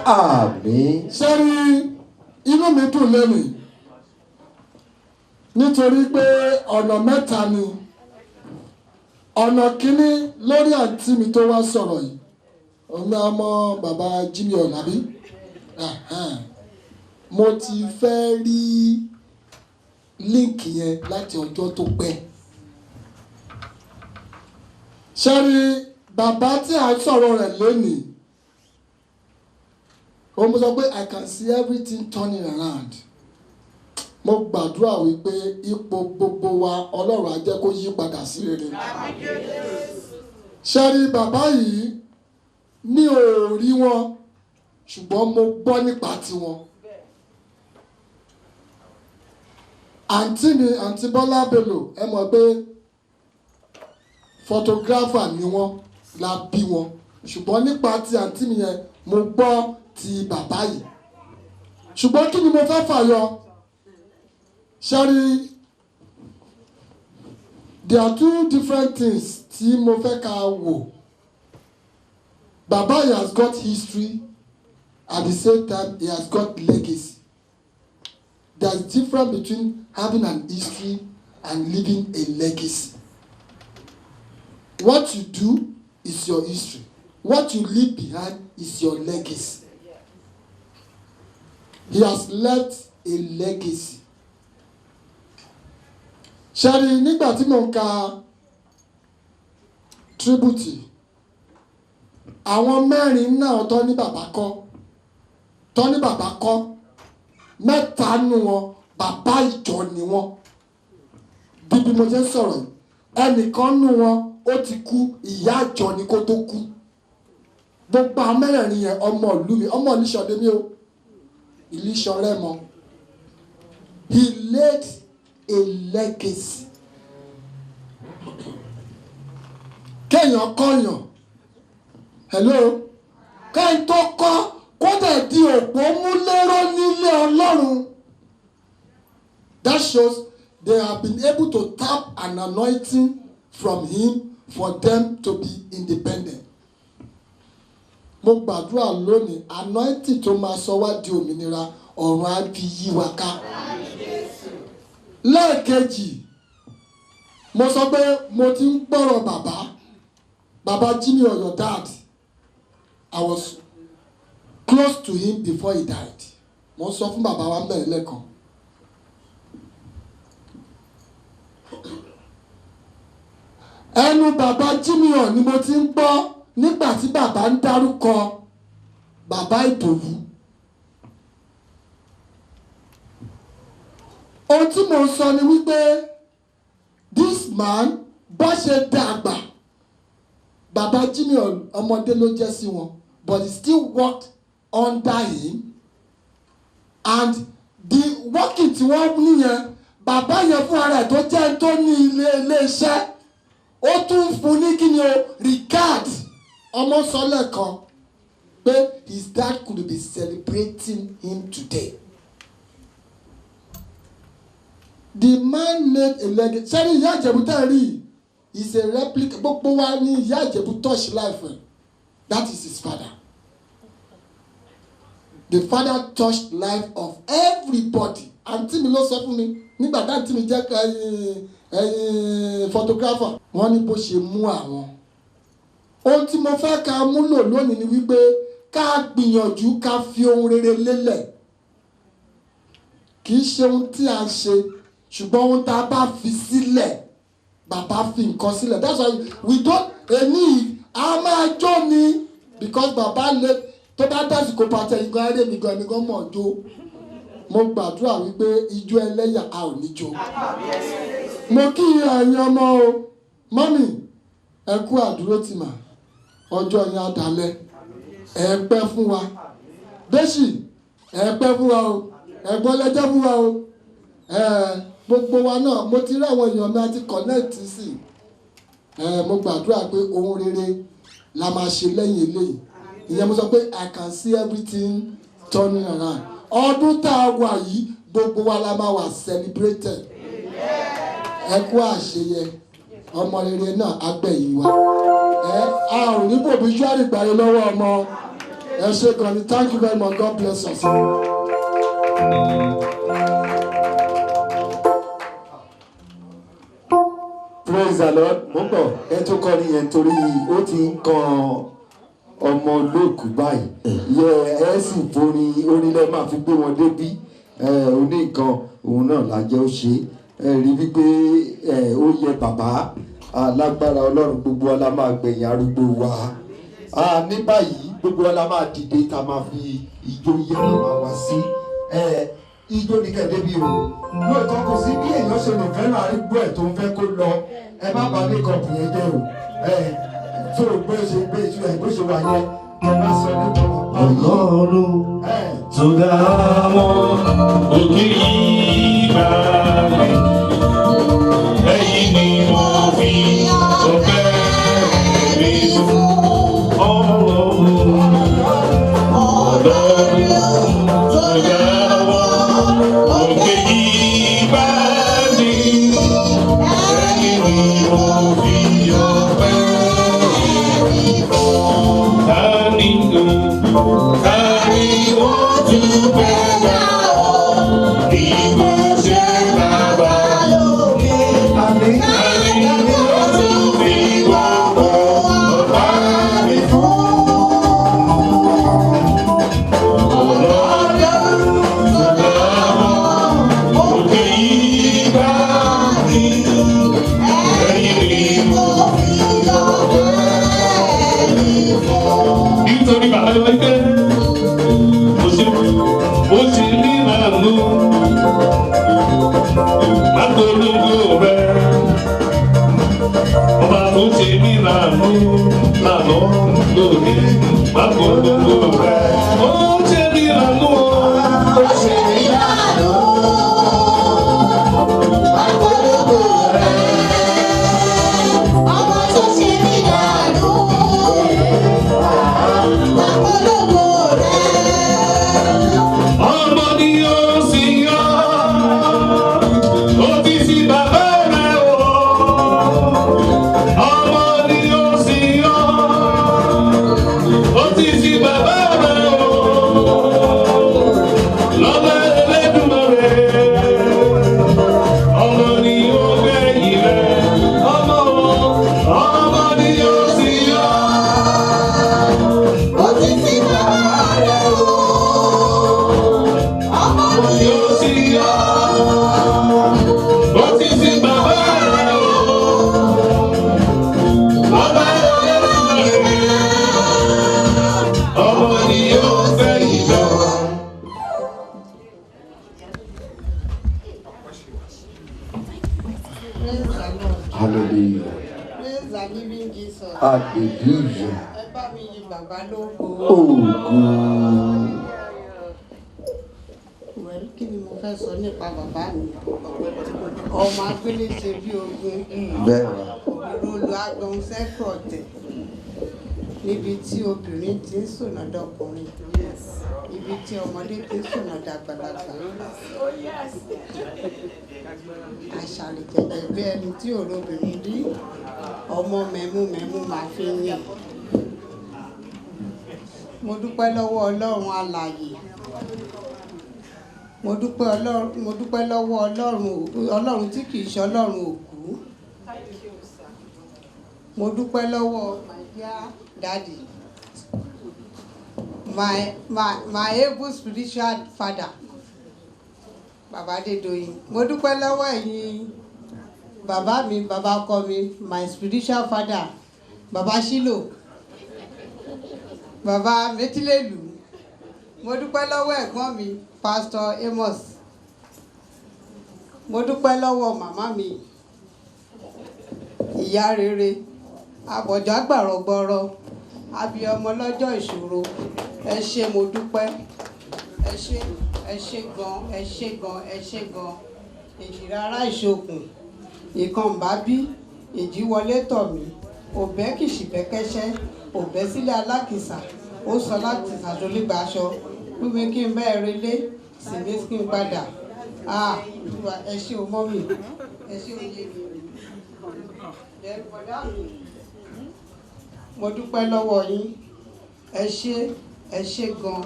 Àmín. Sẹ́rí inú mi dùn lẹ́nu nítorí pé ọ̀nà mẹ́ta ni. Ọ̀nà kínní lórí àǹtí mi tó wá sọ̀rọ̀ yìí. Ọmọ bàbá Jimmy Ọ̀làbí. Mo ti fẹ́ rí líǹkì yẹn láti ọjọ́ tó pẹ́. Sẹ́rí bàbá tí a sọ̀rọ̀ rẹ̀ lónìí. Ó mú sọ pé I can see everything turning around. Mo gbàdúrà wípé ipò gbogbo wa Ọlọ́run á jẹ́ kó yí padà sí rere. Ṣẹ́rí bàbá yìí mi ò rí wọn ṣùgbọ́n mo gbọ́ nípa tiwọn. Àǹtí mi, àǹtí Bọ́lá Bello, ẹ mọ̀ pé photographer ni wọ́n, la bí wọn. Ṣùgbọ́n nípa ti àǹtí mi yẹn mo gbọ́ ti bàbá yìí. Ṣùgbọ́n kí ni mo fẹ́ fàyọ? Ṣẹ́rí, there are two different things tí mo fẹ́ ká wò. Bàbá yìí has got history, at the same time he has got legacy. There is difference between having an history and leaving a legacy. What you do is your history. What you leave behind is your legacy. He has left a legacy. Ṣẹ́rí nígbà tí mo ń ka tribute àwọn mẹ́rin náà tó ní bàbá kọ́ mẹ́ta nù wọn bàbá ìjọ ni wọ́n. Bí mo ṣe ń sọ̀rọ̀ yìí ẹnìkan nù wọn ó ti kú ìyá ìjọ ni kó tó kú. Gbogbo àwọn mẹ́rẹ̀ẹ̀rin yẹn ọmọ ìlú mi ọmọ Ìlíṣọ̀dé mi o Ìlíṣọ̀rẹ́ mọ. He laid a legacy. Kéèyàn kọ́yàn hello kéèyàn tó kọ́ kó dẹ̀ di òpó múlẹ́rọ́ nílé Ọlọ́run. That shows they have been able to tap an anointing from him for them to be independent. Mo gbàdúrà lónìí anointing tó máa sọ wá di òmìnira ọ̀run á fi yí wa ká. Lẹ́ẹ̀kejì mo sọ pé mo ti ń gbọ́rọ̀ bàbá Jimmy or your dad. I was close to him before he died. Mo sọ fún bàbá wa mẹ́rin lẹ́kan. Ẹnu bàbá Jimmy ni mo ti ń gbọ́ nígbà tí bàbá ń dárúkọ bàbá Ìdòwú. Ohun tí mo sọ ni wípé this man bá ṣe dàgbà bàbá Jimmy ọmọdé ló jẹ́ sí wọn but he still worked under him and the working tí wọ́n níyẹn bàbá yẹn fún ara ẹ̀ tó jẹ́ tó ní ilé iṣẹ́ ó tún fún ní kí ni o regard ọmọ sọlẹ̀ kan pé his dad could be celebrating him today. The man made a legacy. Sẹ́ni ìyá Ìjẹ̀bú tẹ̀ rí is a replica gbogbo wa ní ìyá Ìjẹ̀bú touch life that is his father. The father touched life of everybody. Àǹtí mi ló sọ fún mi nígbà tí àǹtí mi jẹ́ photographer wọ́n ní bó ṣe mú àwọn. Ohun tí mo fẹ́ ká múlò lónìí ni wípé ká gbìyànjú ká fi ohun rere lélẹ̀. Kì í ṣe ohun tí a ṣe ṣùgbọ́n ohun tá a bá fi sílẹ̀ bàbá fi nǹkan sílẹ̀. That's why we don't a máa jó ni because bàbá lè tó bá dásìkò pàtẹ ìgbà eré mi gan mọ̀ jó. Mo gbàdúrà wípé ijó ẹlẹ́yà a ò ní jó. Mo kí ẹ̀yin ọmọ o mọ́mì ẹ kú àdúró tì mà ọjọ́ yẹn á dalẹ̀ ẹ pẹ́ fún wa bẹ́sì ẹ pẹ́ fún wa o ẹ̀gbọ́n lẹ́jẹ́ fún wa o gbogbo wa náà mo ti rí àwọn èèyàn mi àti connect sí mo gbàdúrà pé ohun rere la máa ṣe lẹ́yìn eléyìí ìyẹn mo sọ pé I can see everything turning around ọdún tá a wà yìí gbogbo wa la máa wà celebrated ẹ kú àṣeyẹ ọmọ rere náà agbẹ̀yìn wa a ò ní bòbí jọ́rì gbàre lọ́wọ́ ọmọ ẹ ṣe gan ni thank you very much God bless us. Praise the Lord. Mo ń bọ̀ ẹ tó kọ́ nìyẹn torí ó ti ń kan ọmọ olóòkú báyìí. Yẹ ẹ sì borí onílẹ̀ máa fi gbé wọn débí. Oní nǹkan òun náà lájẹ́ ó ṣe. Rí wípé ó yẹ bàbá alágbára Ọlọ́run gbogbo wa la máa gbẹ̀yìn arúgbó wa. Ní báyìí gbogbo wa la máa dìde tá a máa fi ijó yẹn máa wá sí. Ijó ní kẹ́ẹ̀dé bí o lóòótọ́ kò sí bí èèyàn ṣe lè fẹ́ràn arúgbó ẹ̀ tó ń fẹ́ kó lọ ẹ má bà mékọ̀pù yẹn jẹ́ o tó bó ṣe wà yẹn ẹ má sọ nípa Ọlọ́run tó dá wọn òkè yìí máa lè ẹ̀yìn ni wọ́n fi ọ̀fẹ́ mi fún Ọlọ́run tó dá òkè yìí bá ní ẹ̀yìn ni wọ́n fi ọpẹ́ tani ó dúpẹ́ náà ìmọ̀ṣẹ́ bàbá lókè tani ó tún fi gbogbo ọ̀pá mi fún nítorí bàbá ló wáyé ó ti ní ìlànà lágbólógbó rẹ ọba tó ti ní ìlànà lànà lóde lágbólógbó rẹ ó ti ní ìlànà ó ti ní ìlànà lágbólógbó rẹ ọba tó ti ní ìlànà. Ọmọ ni ó sì yọ, ó ti sí bàbá rẹ̀ o. Ọmọ ni ó sì yọ, ó ti sí bàbá rẹ̀ o. Lọ́lá Elédùmarè, ọmọ ni ó gbẹ̀yìn rẹ̀. Ọmọ ni ó sì yọ, ó ti sí bàbá rẹ̀ o. Ọmọ ni ó sì yọ, ó ti sí bàbá rẹ̀ o. Bàbá Elédùmarè, ọmọ ni ó gbẹ̀yìn lọ. Hallelujah. Praise the living Jesus. Hallelujah. Ẹ bá mi yin bàbá lógo. Well, kí ni mo fẹ́ sọ nípa bàbá mi? Ọmọ agbélé ṣe bí ogun. Bẹ́ẹ̀ni. Olú agbọ̀n sẹ́kọ̀ ọ̀tẹ̀. Níbi tí obìnrin ti ń sònà dọkùnrin. Ibi tí ọmọdé ti ń sònà dàgbàlagbà. Àṣàlẹ̀ jẹ̀jẹ̀ bí ẹni tí òrò obìnrin rí. Ọmọ mẹ́mú máa fi ń yìn. Mo dúpẹ́ lọ́wọ́ Ọlọ́run alààyè. Mo dúpẹ́ lọ́wọ́ Ọlọ́run tí kìí ṣe Ọlọ́run òkú. Mo dúpẹ́ lọ́wọ́ my dear daddy, my able spiritual father, Baba Adédoyin. Mo dúpẹ́ lọ́wọ́ ẹ̀yin bàbá mi, bàbá ọkọ mi, my spiritual father, Baba Shilo, Baba Metilelu. Mo dúpẹ́ lọ́wọ́ ẹ̀gbọ́n mi, Pastor Amos. Mo dúpẹ́ lọ́wọ́ màmá mi, ìyá rere, àbọ̀jọ́ àgbàrọ̀gbọ̀rọ̀, abiyamọ lọ́jọ́ ìṣòro. Ẹ ṣé mo dúpẹ́. Ẹ ṣé gan, ẹ ṣé gan, ẹ ṣé gan. Èjì rárá ìṣokùn, ìkan bá bí, èjì wọlé tọ̀ mí, òbẹ́ kìsìbẹ́kẹ́ṣẹ́, òbẹ́ sílẹ̀ alákìsà, ó sọ láti sàdólígbà aṣọ, wíwé kí n bẹ́ẹ̀ relé, sì ní kí n padà. Olúwa ẹ ṣé o mọ́mì ẹ ṣé o yé mi ẹ̀rù bọ̀dá mi mo dúpẹ́ lọ́wọ́ yín ẹ ṣé gan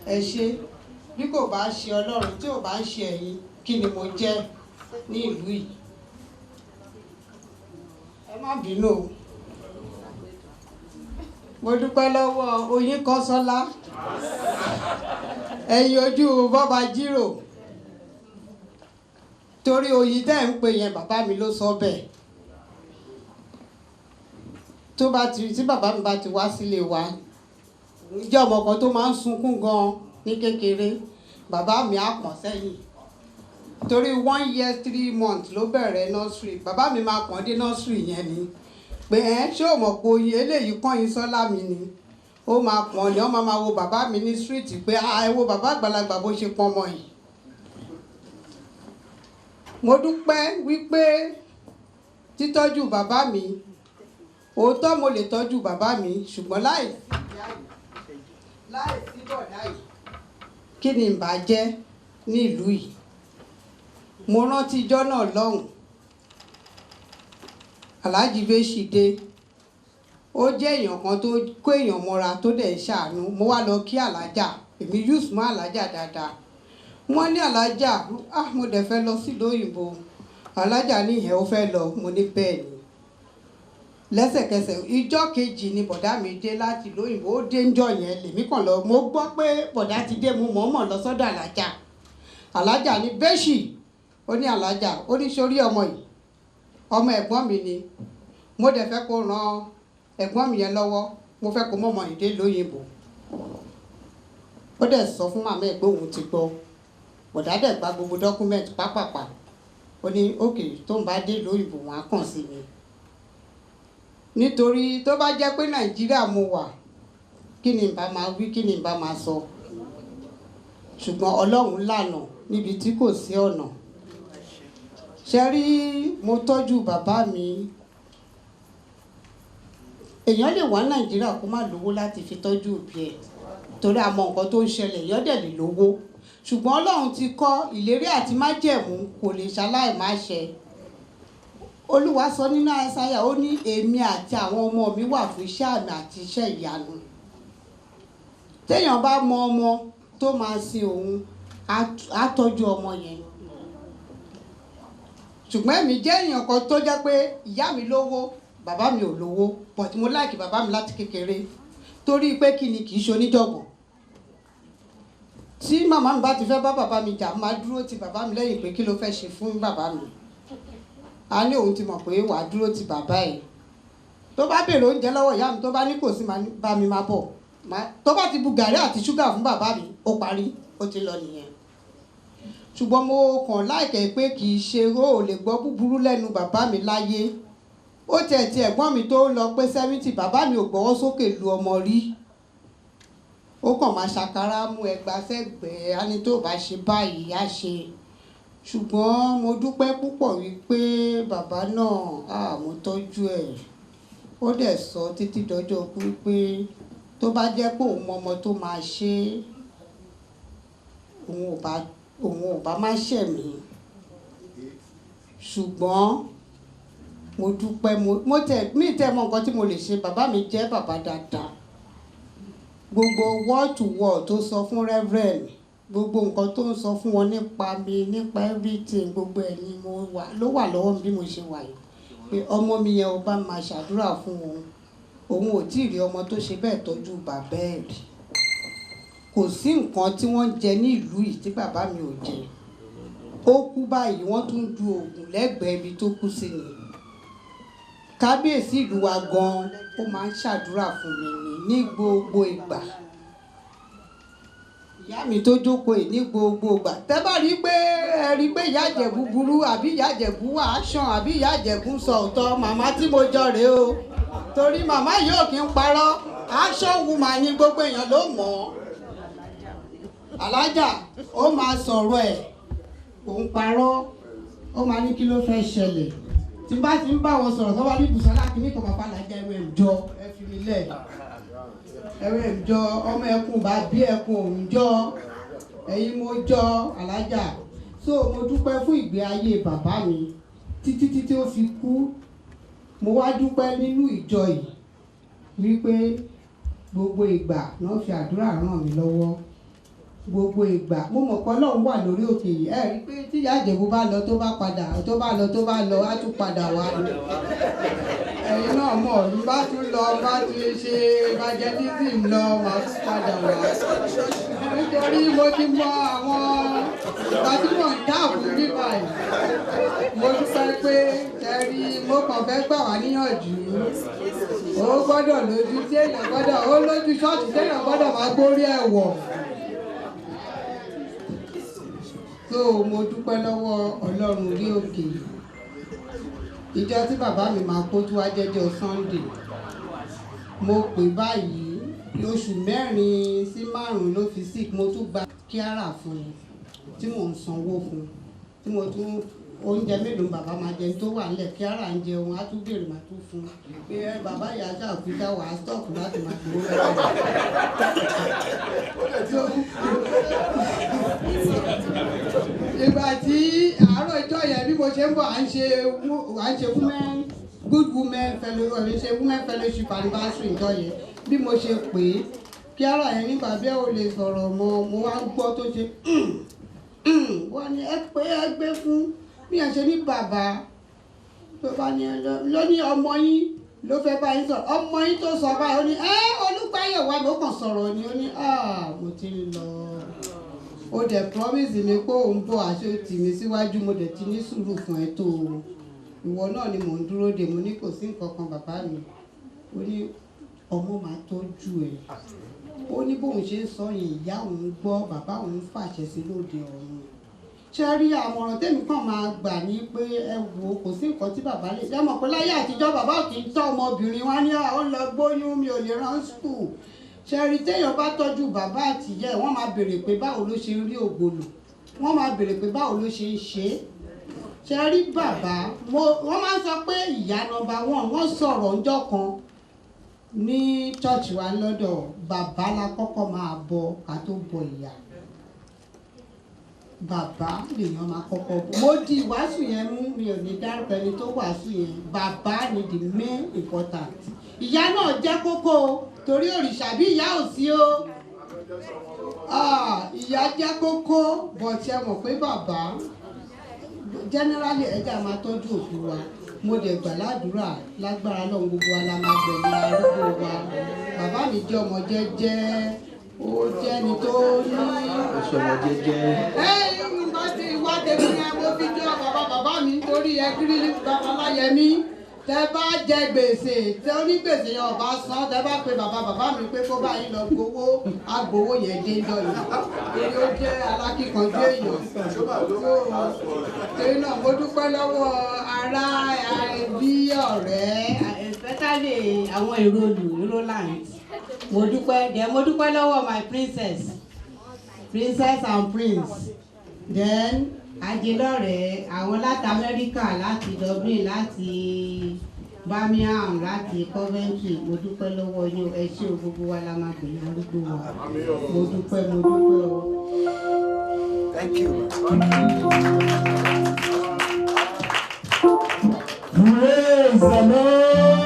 ẹ ṣé bí kò bá ṣe Ọlọ́run tí ò bá ń ṣe ẹ̀yin kí ni mo jẹ́ ní ìlú yìí ẹ má bínú o mo dúpẹ́ lọ́wọ́ Oyin Kọ́sọ́lá ẹ̀yin ojú bọ́ba jírò torí Oyin tẹ́ ń pè yẹn bàbá mi ló sọ bẹ́ẹ̀ tí bàbá mi bá ti wá sílé wa jẹ́ ọmọ kan tó máa ń sunkún gan ní kékeré bàbá mi á pọ̀n sẹ́yìn torí 1 year 3 months ló bẹ̀rẹ̀ nursery bàbá mi máa pọ̀n dé nursery yẹn ni pé ṣé o mọ̀ pé Oyin eléyìí kọ́yin sọ́lá mi ni ó máa pọ̀n ni wọ́n máa wo bàbá mi ní street pé ẹ wo bàbá àgbàlagbà bó ṣe pọ́n ọmọ yìí mo dúpẹ́ wípé títọ́jú bàbá mi òótọ́ mo lè tọ́jú bàbá mi ṣùgbọ́n láì sí bọ̀dá yìí kí ni ìbá jẹ́ ní ìlú yìí mo rántí ijọ́ náà lọ́hùn Aláàjì Bẹ́ṣì dé ó jẹ́ èèyàn kan tó kó èèyàn mọ́ra tó dẹ̀ ń ṣàánú mo wá lọ kí alájà èmi yùs mọ́ alájà dáadáa wọ́n ní alájà mo dẹ̀ fẹ́ lọ sílùú òyìnbó alájà ní ìhẹ́ ó fẹ́ lọ mo ní bẹ́ẹ̀ ni lẹ́sẹ̀kẹsẹ̀ ìjọ́ kejì ni bọ̀dá mi dé láti ìlú òyìnbó ó dé ńjọ́ yẹn lèmi kàn lọ mo gbọ́ pé bọ̀dá ti dé mo mọ̀ọ́mọ̀ lọ sọ́dọ̀ alájà ní Bẹ́ṣì ó ní alájà ó ní sórí ọmọ yìí ọmọ ẹ̀gbọ́n mi ni mo dẹ̀ fẹ́ kó ran ẹ̀gbọ́n mi yẹn lọ́wọ́ mo fẹ́ kó mọ̀mọ́ ìdè lóyìnbó ó dẹ̀ sọ fún màmá ẹ̀ pé òun ti gbọ́ bọ̀dá dẹ̀ gba gbogbo dọ́kúmẹ̀ntì pápápá ó ní òkè tó ń bá dé lóyìnbó wọn á kàn sí mi nítorí tó bá jẹ́ pé Nàìjíríà mo wà kí ni n bá máa wí kí ni n bá máa sọ ṣùgbọ́n Ọlọ́run lànà níbi tí kò sí ọ̀nà ṣe rí mo tọ́jú bàbá mi èèyàn lè wá Nàìjíríà kó má lówó láti fi tọ́jú òbí ẹ̀ torí àmọ́ nǹkan tó ń ṣẹlẹ̀ èèyàn dẹ̀ lè lówó ṣùgbọ́n Ọlọ́run ti kọ́ ìlérí àti májẹ̀mú kò lè ṣaláì má ṣẹ Olúwa sọ nínú Àìsáyà ó ní èmi àti àwọn ọmọ mi wà fún iṣẹ́ àmì àti iṣẹ́ ìyanu téèyàn bá mọ ọmọ tó máa sin òun á tọ́jú ọmọ yẹn ṣùgbọ́n èmi jẹ́ èèyàn kan tó jẹ́ pé ìyá mi lówó bàbá mi ò lówó but mo láìkì bàbá mi láti kékeré torí pé kí ni kì í ṣe oníjọ̀gbọ̀n tí màmá mi bá ti fẹ́ bá bàbá mi jà máa dúró ti bàbá mi lẹ́yìn pé kí ló fẹ́ ṣe fún bàbá mi a ní òun ti mọ̀ pé wàá dúró ti bàbá ẹ̀ tó bá béèrè oúnjẹ lọ́wọ́ ìyá mi tó bá ní kò sí bá mi máa bọ̀ tó bá ti bu gàrí àti ṣúgà fún bàbá mi ó parí ó ti lọ nìyẹn ṣùgbọ́n mo kàn láìkẹ́ pé kì í ṣe ó lè gbọ́ búburú lẹ́nu bàbá mi láyé ó tiẹ̀ ẹ̀gbọ́n mi tó lọ pé 70 bàbá mi ò gbọ́wọ́ sókè lu ọmọ rí ó kàn máa ṣàkárá mú ẹgbà sẹ́gbẹ̀ẹ́ á ní tó bá ṣe báyìí á ṣe ṣùgbọ́n mo dúpẹ́ púpọ̀ wípé bàbá náà mo tọ́jú ẹ̀ ó dẹ̀ sọ títí dọjọ́ kú pé tó bá jẹ́ pé òun ọmọ tó máa ṣe òun ò bá má ṣẹ̀mí ṣùgbọ́n mo dúpẹ́ mi tẹ́ mọ nǹkan tí mo lè ṣe bàbá mi jẹ́ bàbá dáadáa gbogbo word to word tó sọ fún reverend gbogbo nǹkan tó ń sọ fún wọn nípa mi nípa everything gbogbo ẹ̀ ni ló wà lọ́wọ́ mi bí mo ṣe wà yìí pé ọmọ mi yẹn ó bá máa ṣàdúrà fún òun ò tí ì rí ọmọ tó ṣe bẹ́ẹ̀ tọ́jú bàbá ẹ̀ rí kò sí nǹkan tí wọ́n ń jẹ ní ìlú yìí tí bàbá mi ò jẹ ó kú báyìí wọ́n tún du oògùn lẹ́gbẹ̀ẹ́ ibi tó kú sí ni kábíyèsí ìlú wa gan-an ó máa ń ṣàdúrà fún mi ní gbogbo ìgbà ìyá mi tó jókòó yìí ní gbogbo ìgbà tẹ́ bá rí pé ìyá Ìjẹ̀bú burú àbí ìyá Ìjẹ̀bú wà á ṣàn àbí ìyá Ìjẹ̀bú sọ òótọ́ màmá tí mo jọ rèé o torí màmá yìí ò kí ń parọ́ action woman ni gbogbo èèyàn ló mọ̀ ọ́ alájà ó máa sọ̀rọ̀ ẹ̀ òun parọ́ ó máa ní kí ló fẹ́ ṣẹlẹ̀ tí bá ti ń bá wọn sọ̀rọ̀ tó bá ní Bùsọ́lá kìíní kan bàbá alájà ẹwẹ́ ìjọ ẹ fi mi lẹ̀ ẹwẹ́ ìjọ ọmọ ẹkùn bá bí ẹkùn òun jọ ẹ̀yin mo jọ alájà so mo dúpẹ́ fún ìgbé ayé bàbá mi títí ó fi kú. Mo wá dúpẹ́ nínú ìjọ yìí wípé gbogbo ìgbà náà fi àdúrà ràn mí lọ́wọ́. Gbogbo ìgbà mo mọ̀ pé Ọlọ́run wà lórí òkè yìí. Ẹ rí i pé tí ìyá Ìjẹ̀bú bá lọ tó bá lọ á tún padà wá. Ẹ̀yin náà mọ̀ bí bá tún lọ bá tún ṣe evangelism lọ máa tún padà wá. Nítorí mo ti mọ àwọn ìgbà tí mò ń dáàbò bí báyìí. Mo dúpẹ́ pé ẹ̀rí mo kàn fẹ́ gbà wá níyànjú. Ó gbọ́dọ̀ lójú tí èèyàn gbọ́dọ̀ ó lójú ṣọ́ọ̀ṣì tí èèyàn gbọ́dọ̀ máa gbórí ẹ̀ wọ̀. So mo dúpẹ́ lọ́wọ́ Ọlọ́run orí òkè. Ìjọ tí bàbá mi máa kó tó wá jẹ́jọ́ Sunday. Mo pè báyìí oṣù 4 sí 5 ló fi sick. Mo tún gba kíárà fún un tí mò ń sanwó fún un. Tí mo tún oúnjẹ mélòó bàbá máa jẹun tó wà nílẹ̀ kíárà ń jẹun á tún béèrè máa tún fún un. Pé bàbá ìyá ṣàkúta wà á stop láti máa gbowó lọ́wọ́. Ìgbà tí àárọ̀ ìjọ yẹn bí mo ṣe ń bọ̀ à ń ṣe women fellowship anniversary ìjọ yẹn bí mo ṣe pè é kí ara yẹn nígbà bí ẹ ò lè sọ̀rọ̀ mọ́ mo wá ń gbọ́ tó ṣe wọ́n ní ẹ pé ẹ gbé fún bí ẹ ṣe ní bàbá tó bá ní ló ní ọmọ yín ló fẹ́ bá yín sọ̀rọ̀ ọmọ yín tó sọ báyìí ó ní Olúgbáyọ̀ wà ló kàn sọ̀rọ̀ ni ó ní mo ti ń lọ. Ó dẹ̀ promise mi pé òun bọ̀ àṣẹ tì mí síwájú mo dẹ̀ ti ní sùúrù fún ẹ tó o. Ìwọ náà ni mò ń dúró dè mo ní kò sí nǹkan kan bàbá mi. Ó ní ọmọ máa tọ́jú ẹ̀. Ó ní bóun ṣe ń sọ yẹn ìyá òun gbọ́ bàbá òun fàṣẹ sí lóde ọ̀run. Ṣé rí àmọ̀ràn tèmi kàn máa gbà ní pé ẹ wo kò sí nǹkan tí bàbá lè jẹ́ mọ̀ pé láyé àtijọ́ bàbá ò kì í tọ́ ọmọbìnrin wá ní ó lọ gbóyún mi ò lè rán school. Ṣẹ́rí téèyàn bá tọ́jú bàbá àtìyẹ́ wọ́n máa béèrè pé báwo ló ṣe ń rí ògbólò wọ́n máa béèrè pé báwo ló ṣe ń ṣe é. Ṣẹ́rí bàbá wọ́n máa ń sọ pé ìyá nọ́mbà 1 wọ́n sọ̀rọ̀ ọjọ́ kan ní chọ́ọ̀chì wa lọ́dọ̀ bàbá la kọ́kọ́ máa bọ ká tó bọ ìyá. Bàbá lèèyàn máa kọ́kọ́ bọ. Mo di ìwàásù yẹn mú mi ò ní dárúkọ ẹni tó wàásù yẹn bàbá ni the main important. Ìyá náà jẹ́ kókó torí òrìṣà bí ìyá ò sí o. Ìyá jẹ́ kókó bọ̀tí ẹ mọ̀ pé bàbá generally ẹja máa tọ́jú òbí wa. Mo dẹ̀ gbà ládùúrà lágbára lọ́hùn gbogbo wa la máa gbẹ̀yìn arúgbó wa. Bàbá mi jẹ́ ọmọ jẹ́jẹ́ ó jẹ́ ni tó ní. Ọmọ jẹ́jẹ́. Ìgbà tí ìwà tèmi yẹn mo fi jọ bàbá mi nítorí ẹgbẹ́rí bàbá Láyẹmí. Tẹ bá jẹ gbèsè tẹ onígbèsè yẹn ọba san tẹ bá pe bàbá mi pé kó bá yín lọ gbowó agbowó yẹn dé lọ́yìn torí ó jẹ́ alákìkanjú èèyàn torí náà mo dúpẹ́ lọ́wọ́ ará ẹbí ọ̀rẹ́ especially àwọn èrò Roland mo dúpẹ́ lọ́wọ́ my princess and prince then Ajélọ́rẹ̀ àwọn láti Amẹ́ríkà láti Dublin láti Birmingham láti Coventry mo dúpẹ́ lọ́wọ́ yín ẹ ṣé o gbogbo wa la máa gbìyànjú arúgbó wa mo dúpẹ́ o. Thank you. Praise the Lord.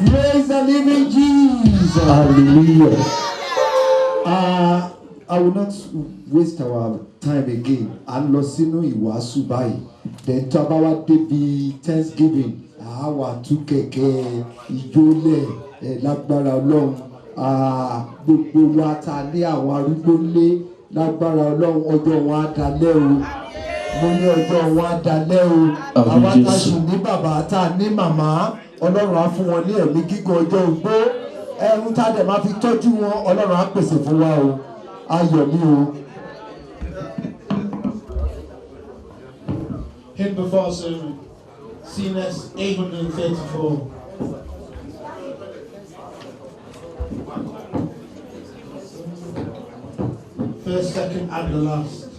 Praise the living Jesus. Hallelujah. I will not waste our time again. A lọ sínú ìwàásù báyìí. Then tó bá wá débi Thanksgiving, a wá tú kẹ̀kẹ́ ìjólẹ̀ lágbára Ọlọ́run. Gbogbo wa ta ní àwọn arúgbó lé lágbára Ọlọ́run ọjọ́ wọn á dalẹ̀ o. Mo ní ọjọ́ wọn á dalẹ̀ o. Àwa ta sì ní bàbá ta ní màmá. Ọlọ́run á fún wọn ní ẹ̀mí gígùn ọjọ́ ogbó. Ẹ̀rù tá a dẹ̀ máa fi tọ́jú wọn Ọlọ́run á pèsè fún wa o. Ayọ̀ mi o. Hymn before sermon, CNS 834. First, second, and the last.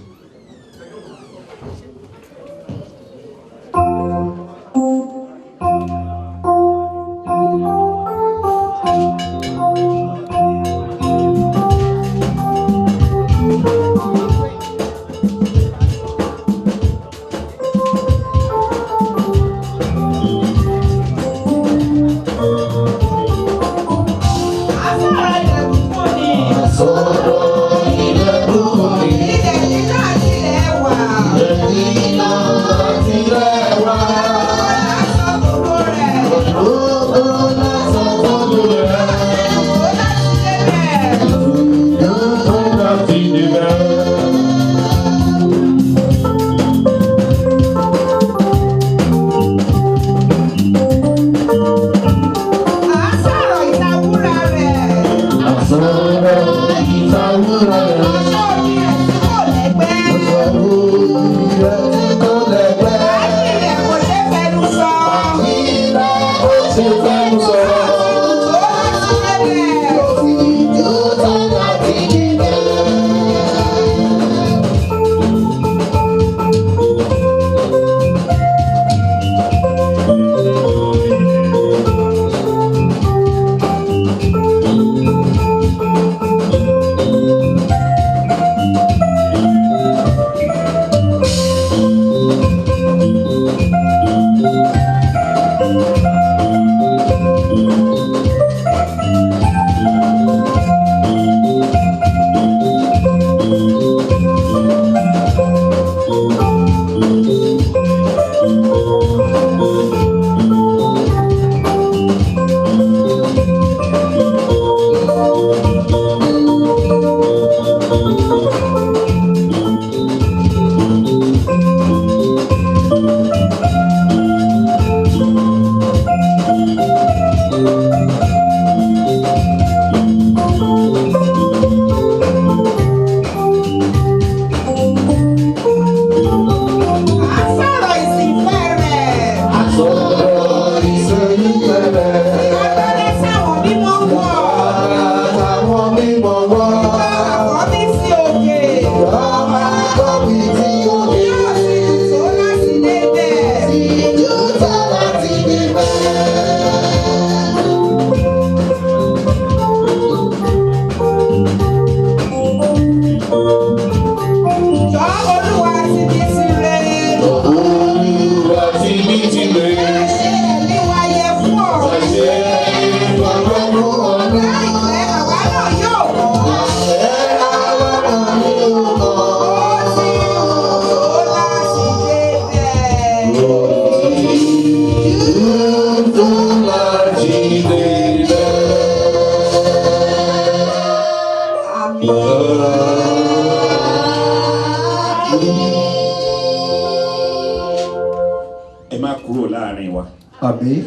ẹ má kúrò láàrin wa. Àmín.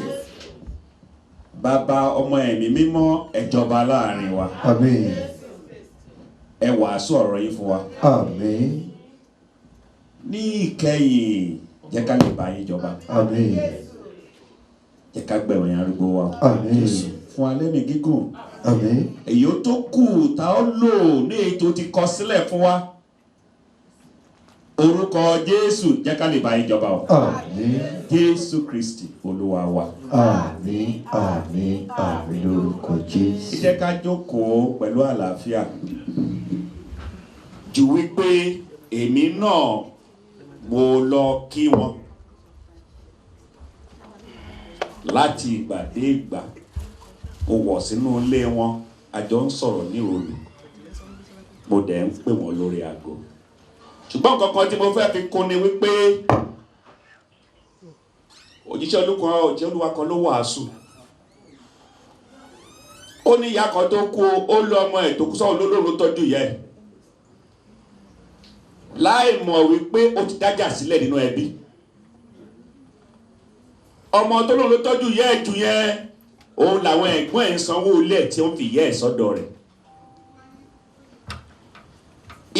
Bàbá ọmọ ẹ̀mí mímọ́ ẹ jọba láàrin wa. Àmín. Ẹ wàásù ọ̀rọ̀ yìí fún wa. Àmín. Ní ìkẹyìn jẹ́ ká lè bá yín jọba. Àmín. Jẹ́ ká gbẹ̀wọ̀n yẹn arúgbó wa. Àmín. Fún alẹ́ mi gígùn. Àmín. Èyí ó tó kù tá ó lò ní ètò ti kọ sílẹ̀ fún wa. Orúkọ Jésù jẹ́ ká lè bá yín jọba o. Àmín. Jésù Kristi Olúwa wa. Àmín. Àmín. Àmín lórúkọ Jésù. Ẹ jẹ́ ká jókòó pẹ̀lú àlàáfíà. Ju wípé èmi náà mo lọ kí wọn láti ìgbà dé ìgbà. Mo wọ̀ sínú ilé wọn, a jọ ń sọ̀rọ̀ ní òru. Mo dẹ̀ ń pè wọ́n lórí aago. Ṣùgbọ́n kankan tí mo fẹ́ fi kún ni wípé òjíṣẹ́ Olúwa kan ló wàásù. Ó ní ìyá kan tó kú, ó lọ ọmọ ẹ̀ tó kú sọ́wọ́ lólóòrùn tọ́jú ìyá ẹ̀. Láì mọ̀ wípé ó ti dájà sílẹ̀ nínú ẹbí. Ọmọ tó lóòrùn ló tọ́jú ìyá ẹ̀ jù yẹn, òun làwọn ẹ̀gbọ́n ẹ̀ ń sanwó ilé tí ó ń fi ìyá ẹ̀ sọ́dọ̀ rẹ̀.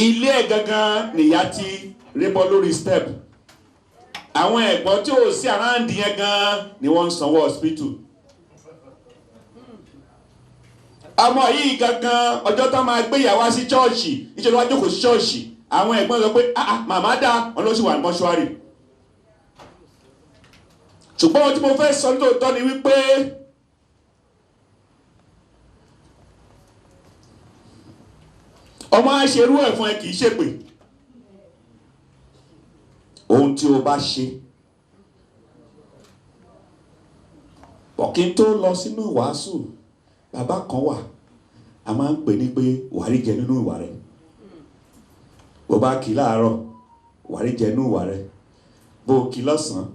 Ilé ẹ̀ gangan nìyá ti rébọ́ lórí step. Àwọn ẹ̀gbọ́n tí ó sí aráàndì yẹn gan ni wọ́n ń sanwó hospital. Ọmọ yìí gangan ọjọ́ tó máa gbé ìyàwó sí ṣọ́ọ̀ṣì, ìṣẹ́ ló wá jókòó sí ṣọ́ọ̀ṣì. Àwọn ẹ̀gbọ́n sọ pé màmá dá wọn ló sì wà ní mọ́ṣúárì. Ṣùgbọ́n ohun tí mo fẹ́ sọ lóòótọ́ ni wípé ọmọ aṣerú ẹ̀ fún ẹ kìí ṣépè. Ohun tí o bá ṣe ọ̀kín tó lọ sínú ìwàásù, bàbá kan wà a máa ń pè ní pé wàrí jẹ nínú ìwà rẹ̀. Bó bá kí láàárọ̀ wàrí jẹ nínú ìwà rẹ̀, bó kí lọ́sàn-án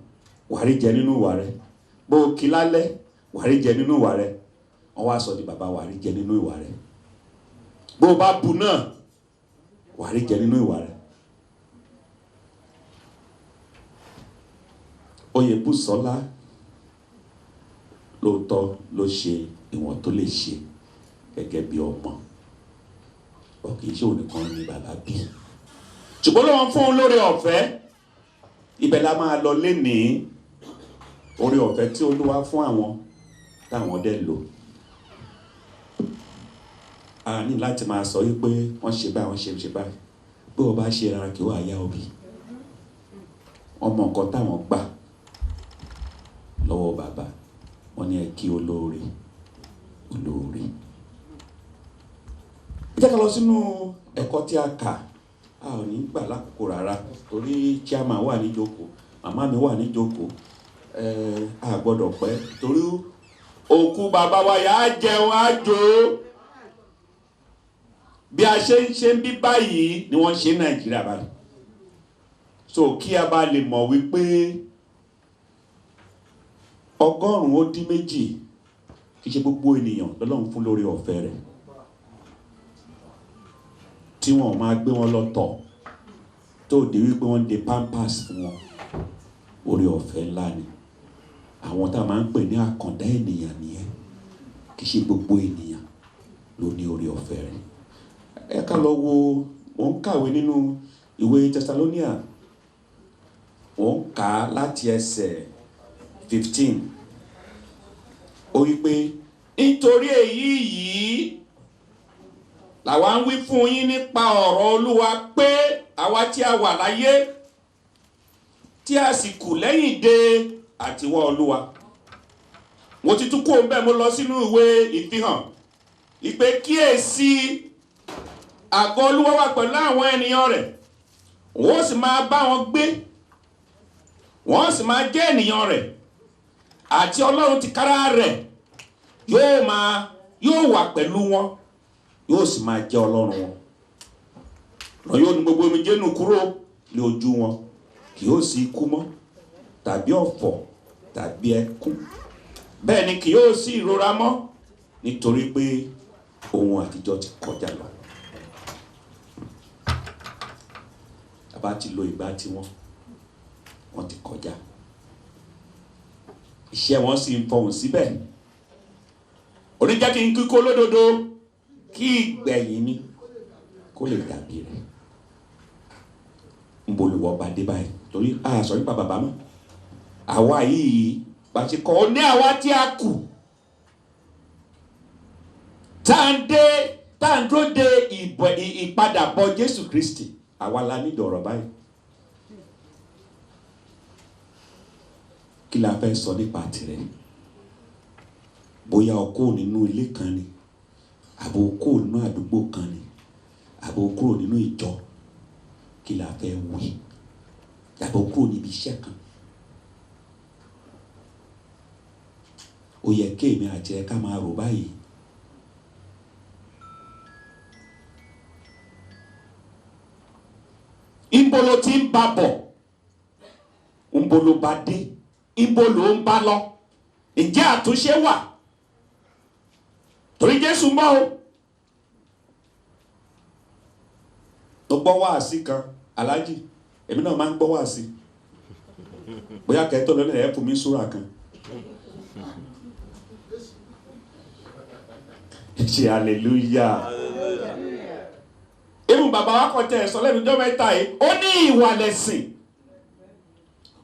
wàrí jẹ nínú ìwà rẹ̀, bó kí lálẹ́ wàrí jẹ nínú ìwà rẹ̀. Wọ́n wá sọ di bàbá wàrí jẹ nínú ìwà rẹ̀. Bó bá bu náà wàrí jẹ nínú ìwà rẹ̀. Oyèbùsọ́lá lóòótọ́ ló ṣe ìwọ̀n tó lè ṣe gẹ́gẹ́ bí ọmọ. Ọ̀kì iṣẹ́ òní kan ní bàbá bí. Ṣùgbọ́n ló wọ́n fún un lórí ọ̀fẹ́. Ibẹ̀ la máa lọ lénìí. Orí ọ̀fẹ́ tí Olúwa fún àwọn táwọn dẹ̀ lò. A ní láti máa sọ wípé wọ́n ṣe báyìí, wọ́n ṣe báyìí. Bí wọ́n bá ṣe rárá kí wọ́n àyà òbí. Wọ́n mọ nǹkan táwọn gbà lọ́wọ́ bàbá. Wọ́n ní ẹ kí olóore. Jẹ́ ká lọ sínú ẹ̀kọ́ tí a kà. A ò ní gbà lákòókò rárá torí chairman wà níjókòó, màmá mi wà níjókòó. A gbọ́dọ̀ pẹ́ torí òkú bàbá wa yà á jẹun á jó. Bí a ṣe ń bí báyìí ni wọ́n ṣe Nàìjíríà báyìí. So kí a bá lè mọ̀ wípé 100 méjì kì í ṣe gbogbo ènìyàn lọ́lọ́run fún lórí ọ̀fẹ́ rẹ̀. Tí wọ́n máa gbé wọn lọ́tọ̀ tó di wípé wọ́n de pampers fún wọn. Orí ọ̀fẹ́ ńlá ni. Àwọn tá a máa ń pè ní àkàndá ènìyàn nìyẹn. Kì í ṣe gbogbo ènìyàn ló ní orí ọ̀fẹ́ rẹ̀. Ẹ ká lọ wo, wọ́n ń kàwé nínú ìwé Tẹsalóníà. Wọ́n ń kà á láti ẹsẹ̀ 15. Ó wí pé nítorí èyí yìí làwa ń wí fún yín nípa ọ̀rọ̀ Olúwa pé àwa tí a wà láyé tí a sì kù lẹ́yìn dé àtiwọ́ Olúwa. Mo ti tún kó ń bẹ̀ mo lọ sínú ìwé ìfihàn. Ìpè kíyèsí àgọ́ Olúwa wà pẹ̀lú àwọn ènìyàn rẹ̀. Wọ́n sì máa bá wọn gbé. Wọ́n sì máa jẹ́ ènìyàn rẹ̀. Àti Ọlọ́run tìkára rẹ̀ yóò wà pẹ̀lú wọn. Yóò sì máa jẹ́ Ọlọ́run wọn. Lọ yóò ní gbogbo omijé nù kúrò ní ojú wọn. Kì yóò sí ikú mọ́, tàbí ọ̀fọ̀, tàbí ẹkún. Bẹ́ẹ̀ ni kì yóò sí ìrora mọ́, nítorí pé ohun àtijọ́ ti kọjá lọ. bàbá ti lo ìgbà tiwọn, wọ́n ti kọjá. Iṣẹ́ wọn sì ń fọhùn síbẹ̀. Oníjẹ́ kí n kíkó lódodo kí ìgbẹ̀yìn mi kó lè dàbí rẹ̀. Ń bolùwọ̀ bá dé báyìí torí a sọ nípa bàbá mọ́. Àwa yìí bá ti kọ́ ní àwa tí a kù. Tá ń dúró de ìpadàbọ̀ Jésù Kristi. Àwa la ní dọ̀rọ̀ báyìí. Kí la fẹ́ sọ nípa tirẹ̀? Bóyá o kúrò nínú ilé kan ni, àbò o kúrò nínú àdúgbò kan ni, àbò o kúrò nínú ìjọ. Kí la fẹ́ wí? Àbò o kúrò níbi iṣẹ́ kan. Ó yẹ kí èmi àti ẹ ká máa rò báyìí. Ibo ló ti ń bá bọ̀? Ibo ló bá dé? Ibo ló ń bá lọ? Ǹjẹ́ àtúnṣe wà? Torí Jésù ń bọ̀ o. Tó gbọ́ wáàsí kan, Aláàjì, èmi náà máa ń gbọ́ wáàsí. Bóyá kẹ́tọ́ lọ́nà ẹ̀ fún mi súrà kan. Ṣe hallelujah. Irú bàbá wa kọ̀ tẹ̀ sọ lẹ́nu ọjọ́ mẹ́ta yìí, ó ní ìwà lẹ̀sìn.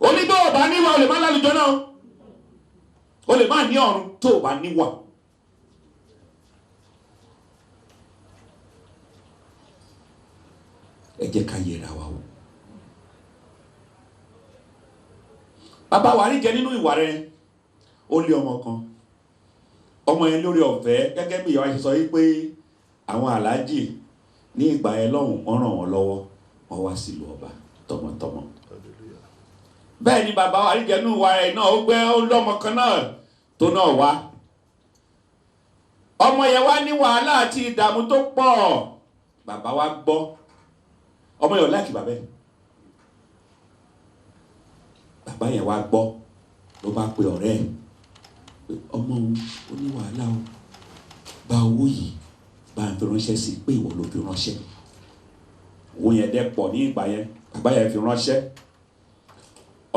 Ó ní bó o bá níwà o lè má lálùjọ náà. O lè má ní ọ̀run tó o bá níwà. Ẹ jẹ́ ká yẹra wa wò. Bàbá wa rí jẹ nínú ìwà rẹ̀, ó lé ọmọ kan. Ọmọ yẹn lórí ọ̀fẹ́ gẹ́gẹ́ bí ìyá wa ṣe sọ yìí pé àwọn aláàjì ní ìgbà yẹn lọ́hùn wọ́n ràn wọ́n lọ́wọ́, wọ́n wá sílùú ọba tọmọtọmọ. Bẹ́ẹ̀ ni bàbá wa rí jẹ nínú ìwà rẹ̀ náà, ó gbé ọlọ́mọ kan náà tó náà wá. Ọmọ yẹn wá ní wàhálà àti ìdààmú tó pọ̀. Bàbá wa gbọ́. Ọmọ yẹn ò láìkì bàbá ẹ̀. Bàbá yẹn wá gbọ́ ló bá pe ọ̀rẹ́ ẹ̀. Ọmọ òun ó ní wàhálà o, gba owó yìí bá ń fi ránṣẹ́ sí pé ìwọ ló fi ránṣẹ́. Owó yẹn dẹ́ pọ̀ ní ìgbà yẹn, bàbá yẹn fi ránṣẹ́.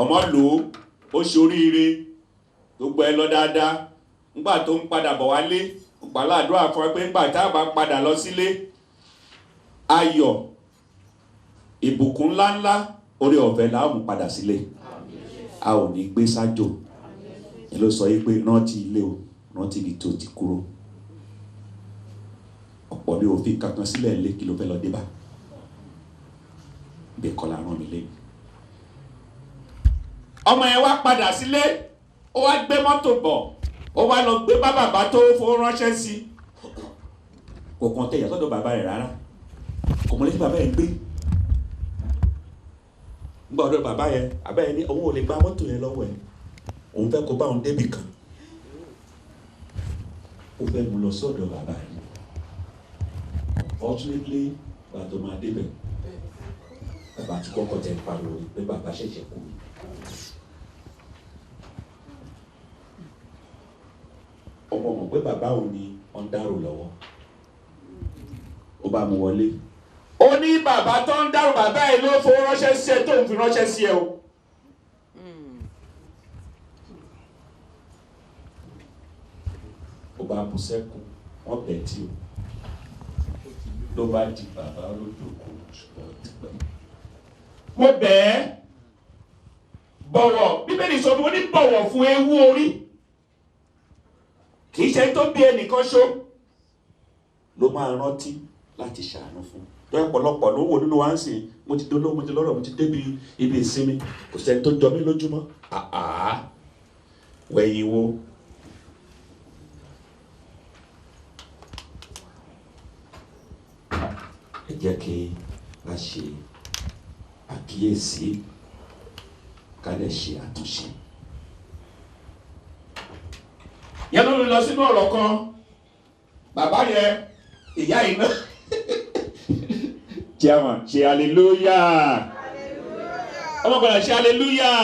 Ọmọ lò ó ṣe oríire, gbogbo ẹ lọ dáadáa. Nígbà tó ń padà bọ̀ wálé, gbàládùá fún ẹ pé nígbà tá a bá padà lọ sílé, ayọ̀ ìbùkún ńláńlá orí ọ̀fẹ́ la ó mú padà sílé. A ò ní gbé sájò. Ẹ ló sọ yìí pé rántí ilé o, rántí ibi tó ti kúrò. Ọ̀pọ̀ ní òfin kankan sílẹ̀ lé kí ló fẹ́ lọ dé bá. Bẹ́ẹ̀ kọ́ la rán mi lé. Ọmọ yẹn wá padà sílé, ó wá gbé mọ́tò bọ̀, ó wá lọ gbé bá bàbá tó fowó ránṣẹ́ sí. Kò kàn tẹ̀yà sọ́dọ̀ bàbá rẹ̀ rárá. Kò mọ̀ létí bàbá yẹn gbé. Nígbà ọ̀dọ̀ bàbá yẹn, bàbá yẹn ní òun ò lè gba mọ́tò yẹn lọ́wọ́ ẹ̀. Òun fẹ́ kó bá òun débì kan. Ó fẹ́ mú lọ sọ́dọ̀ bàbá yẹn. Fortunately, bàbá tó máa débẹ̀. Bàbá tí kọ́kọ́ tẹ̀ pariwo pé bàbá ṣẹ̀ṣẹ̀ kú. Ọmọ mọ̀ pé bàbá òun ni wọ́n dárò lọ́wọ́. Ó bá mú wọlé. Ó ní bàbá tó ń dárò bàbá ẹ̀ ló fowó ránṣẹ́ sí ẹ tó ń fi ránṣẹ́ sí ẹ o. Ó bá bú sẹ́kù, wọ́n bẹ̀ tí o. Ló bá di bàbá olódòkó ṣùgbọ́n ti pẹ́. Mo bẹ̀ ẹ́ bọ̀wọ̀, Bíbélì sọ fún mi, ó ní bọ̀wọ̀ fún ewu orí. Kì í ṣe tó bí ẹnìkan ṣó ló máa rántí láti ṣàánú fún. Tó ọ̀pọ̀lọpọ̀ ló wò nínú wa ń sìn, mo ti dolówó, mo ti lọ́rọ̀, mo ti débi ibi ìsinmi, kò sẹ́ni tó jọ mí lójúmọ́. Wẹ̀yìn wo? Ẹ jẹ́ kí a ṣe àkíyèsí ká lè ṣe àtúnṣe. Yẹn ló lọ sínú ọ̀rọ̀ kan, bàbá yẹn, ìyá yìí náà. Chairman, ṣe hallelujah. Ọmọ gbọ́dọ̀ ṣe hallelujah.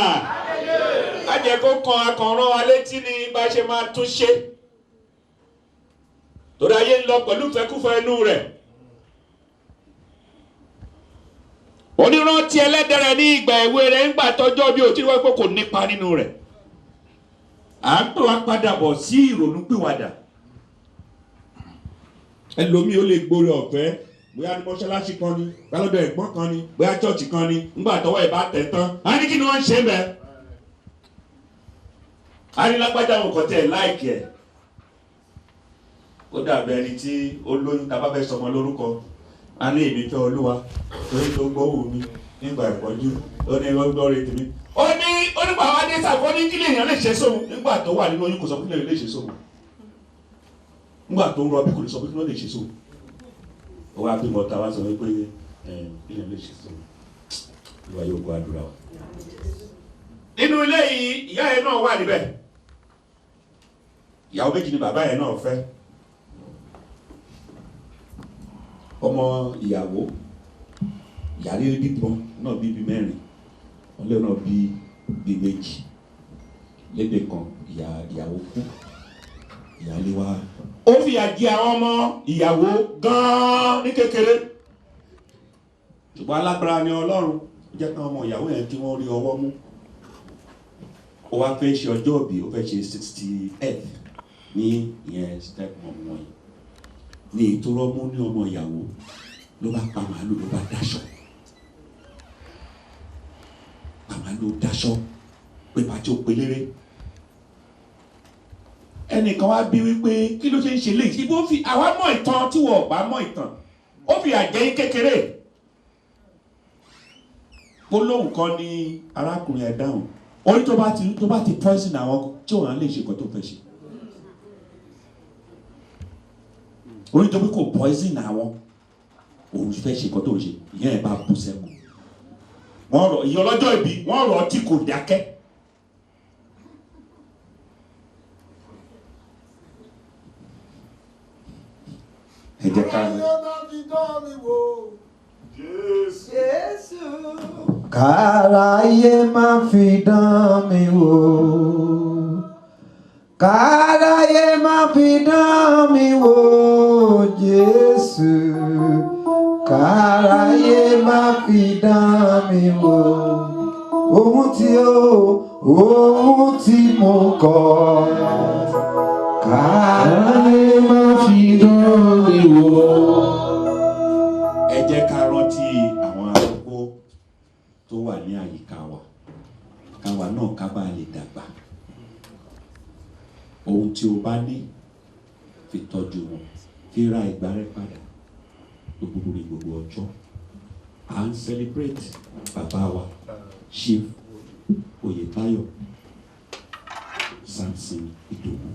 A jẹ́ kó kan akànrán wa létí ní bá ṣe máa tún ṣe. Torí ayé ń lọ pẹ̀lú fẹ́kúfẹ́ inú rẹ̀. onírántí ẹlẹ́dẹ̀rẹ̀ ní ìgbà èwe rẹ̀ ń gbà tọ́jọ́ bí òtí wọ́n pé kò nípa nínú rẹ̀. À ń pè wá padà bọ̀ sí ìrònú pìwàdà. Ẹlòmíì ó lè gbórí ọ̀fẹ́ bóyá ní mọ́ṣáláṣí kan ni bóyá lọ́dọ̀ ẹ̀gbọ́n kan ni bóyá chọ́ọ̀chì kan ni ńgbà tọwọ́ ẹ̀ bá tẹ̀ tán á ní kí ni wọ́n ń ṣe bẹ́ẹ̀. Á ní lágbájá wọn kàn tẹ̀ láìkì ẹ̀. Ó dàbí ẹni tí ó lóyún tá a bá fẹ́ sọmọ lórúkọ á ní èmi fẹ́ Olúwa torí tó gbóhùn mi nígbà ìpọ́njú ó ní gbọ́ rẹ̀ tèmi. Ó ní onípa àwọn adé sàkó ní kí lèèyàn lè ṣe sóhun nígbà tó wà nínú oyún kò sọ pé kí lèèyàn lè ṣe sóhun. Nígbà tó ń rọbí kò lè sọ pé kí lèèyàn lè ṣe sóhun. Ó wá bí mọ́ta wá sọ wípé kí lèèyàn lè ṣe sóhun. Olúwa yóò gbọ́ àdúrà wa. Nínú ilé yìí ìyá ẹ̀ náà wà níbẹ̀. Ìyàwó méjì ni bàbá ẹ̀ náà fẹ́. Ọmọ ìyàwó ìyàrí bíbọn náà bíbí mẹ́rin ọlẹ́ náà bí méjì lédè kan ìyàwó kú ìyálé wa. Ó fìyà jẹ àwọn ọmọ ìyàwó gan-an ní kékeré ṣùgbọ́n alágbára ni Ọlọ́run jẹ́ káwọn ọmọ ìyàwó yẹn kí wọ́n rí ọwọ́ mú. Ó wá fẹ́ ṣe ọjọ́ ìbí ó fẹ́ ṣe 68th ní ìyẹn step mom wọn yìí ní ètò rọ́mú ní ọmọ ìyàwó ló bá pa màálù ló bá dáṣọ pa màálù dáṣọ pé pàtó pelére. Ẹnìkan wá bí wípé kí ló ṣe ń ṣe léyìí ibo fi àwa mọ̀ ìtàn tí wọ́n bá mọ̀ ìtàn ó fi àjẹ́ kékeré. Gbólóhùn kan ní arákùnrin ẹ̀ dáhùn orí tó bá ti poison àwọn tí òun á lè ṣe nǹkan tó fẹ́ ṣe. Orí tó bí kò poison àwọn òun fẹ́ ṣe nǹkan tó ń ṣe ìyẹn ẹ̀ bá bú sẹ́kù. Wọ́n rọ̀ ìyẹn ọlọ́jọ́ ìbí wọ́n rọ̀ tí kò dákẹ́. Ẹ jẹ́ ká lọ. Káráyé má fi dán mi wò. Káráyé má fi dán mi wò, Jésù. Káráyé má fi dán mi wò. Ohun tí mo kọ̀. Káráyé má fi dán mi wò. Ẹ jẹ́ ká rántí àwọn arúgbó tó wà ní àyíká wa káwa náà ká bá lè dàgbà. Ohun tí o bá ní fi tọ́jú wọn fi ra ìgbà rẹ padà gbogbo ọjọ́. À ń celebrate bàbá wa Chief Oyètáyọ̀ Samson Ìdòwú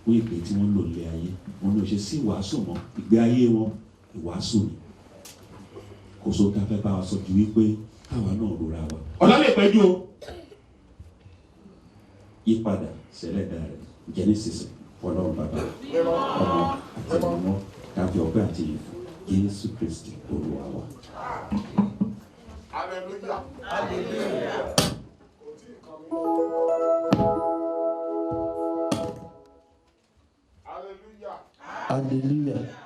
fún ìpè tí wọ́n lò lé ayé wọn ló ṣe sí ìwàásù mọ́ ìgbé ayé wọn ìwàásù ni kò sóò tá a fẹ́ bá wa sọ ju wípé káwa náà rora wa. Ọ̀la lè pẹ́jú o yípadà sẹ́lẹ̀dá rẹ̀ Genesis fọlọ́run bàbá ọmọ àti ọmọ káfí ọpẹ́ àti ìfún Jésù Kristi Olúwa wa. Hallelujah. Hallelujah. Hallelujah.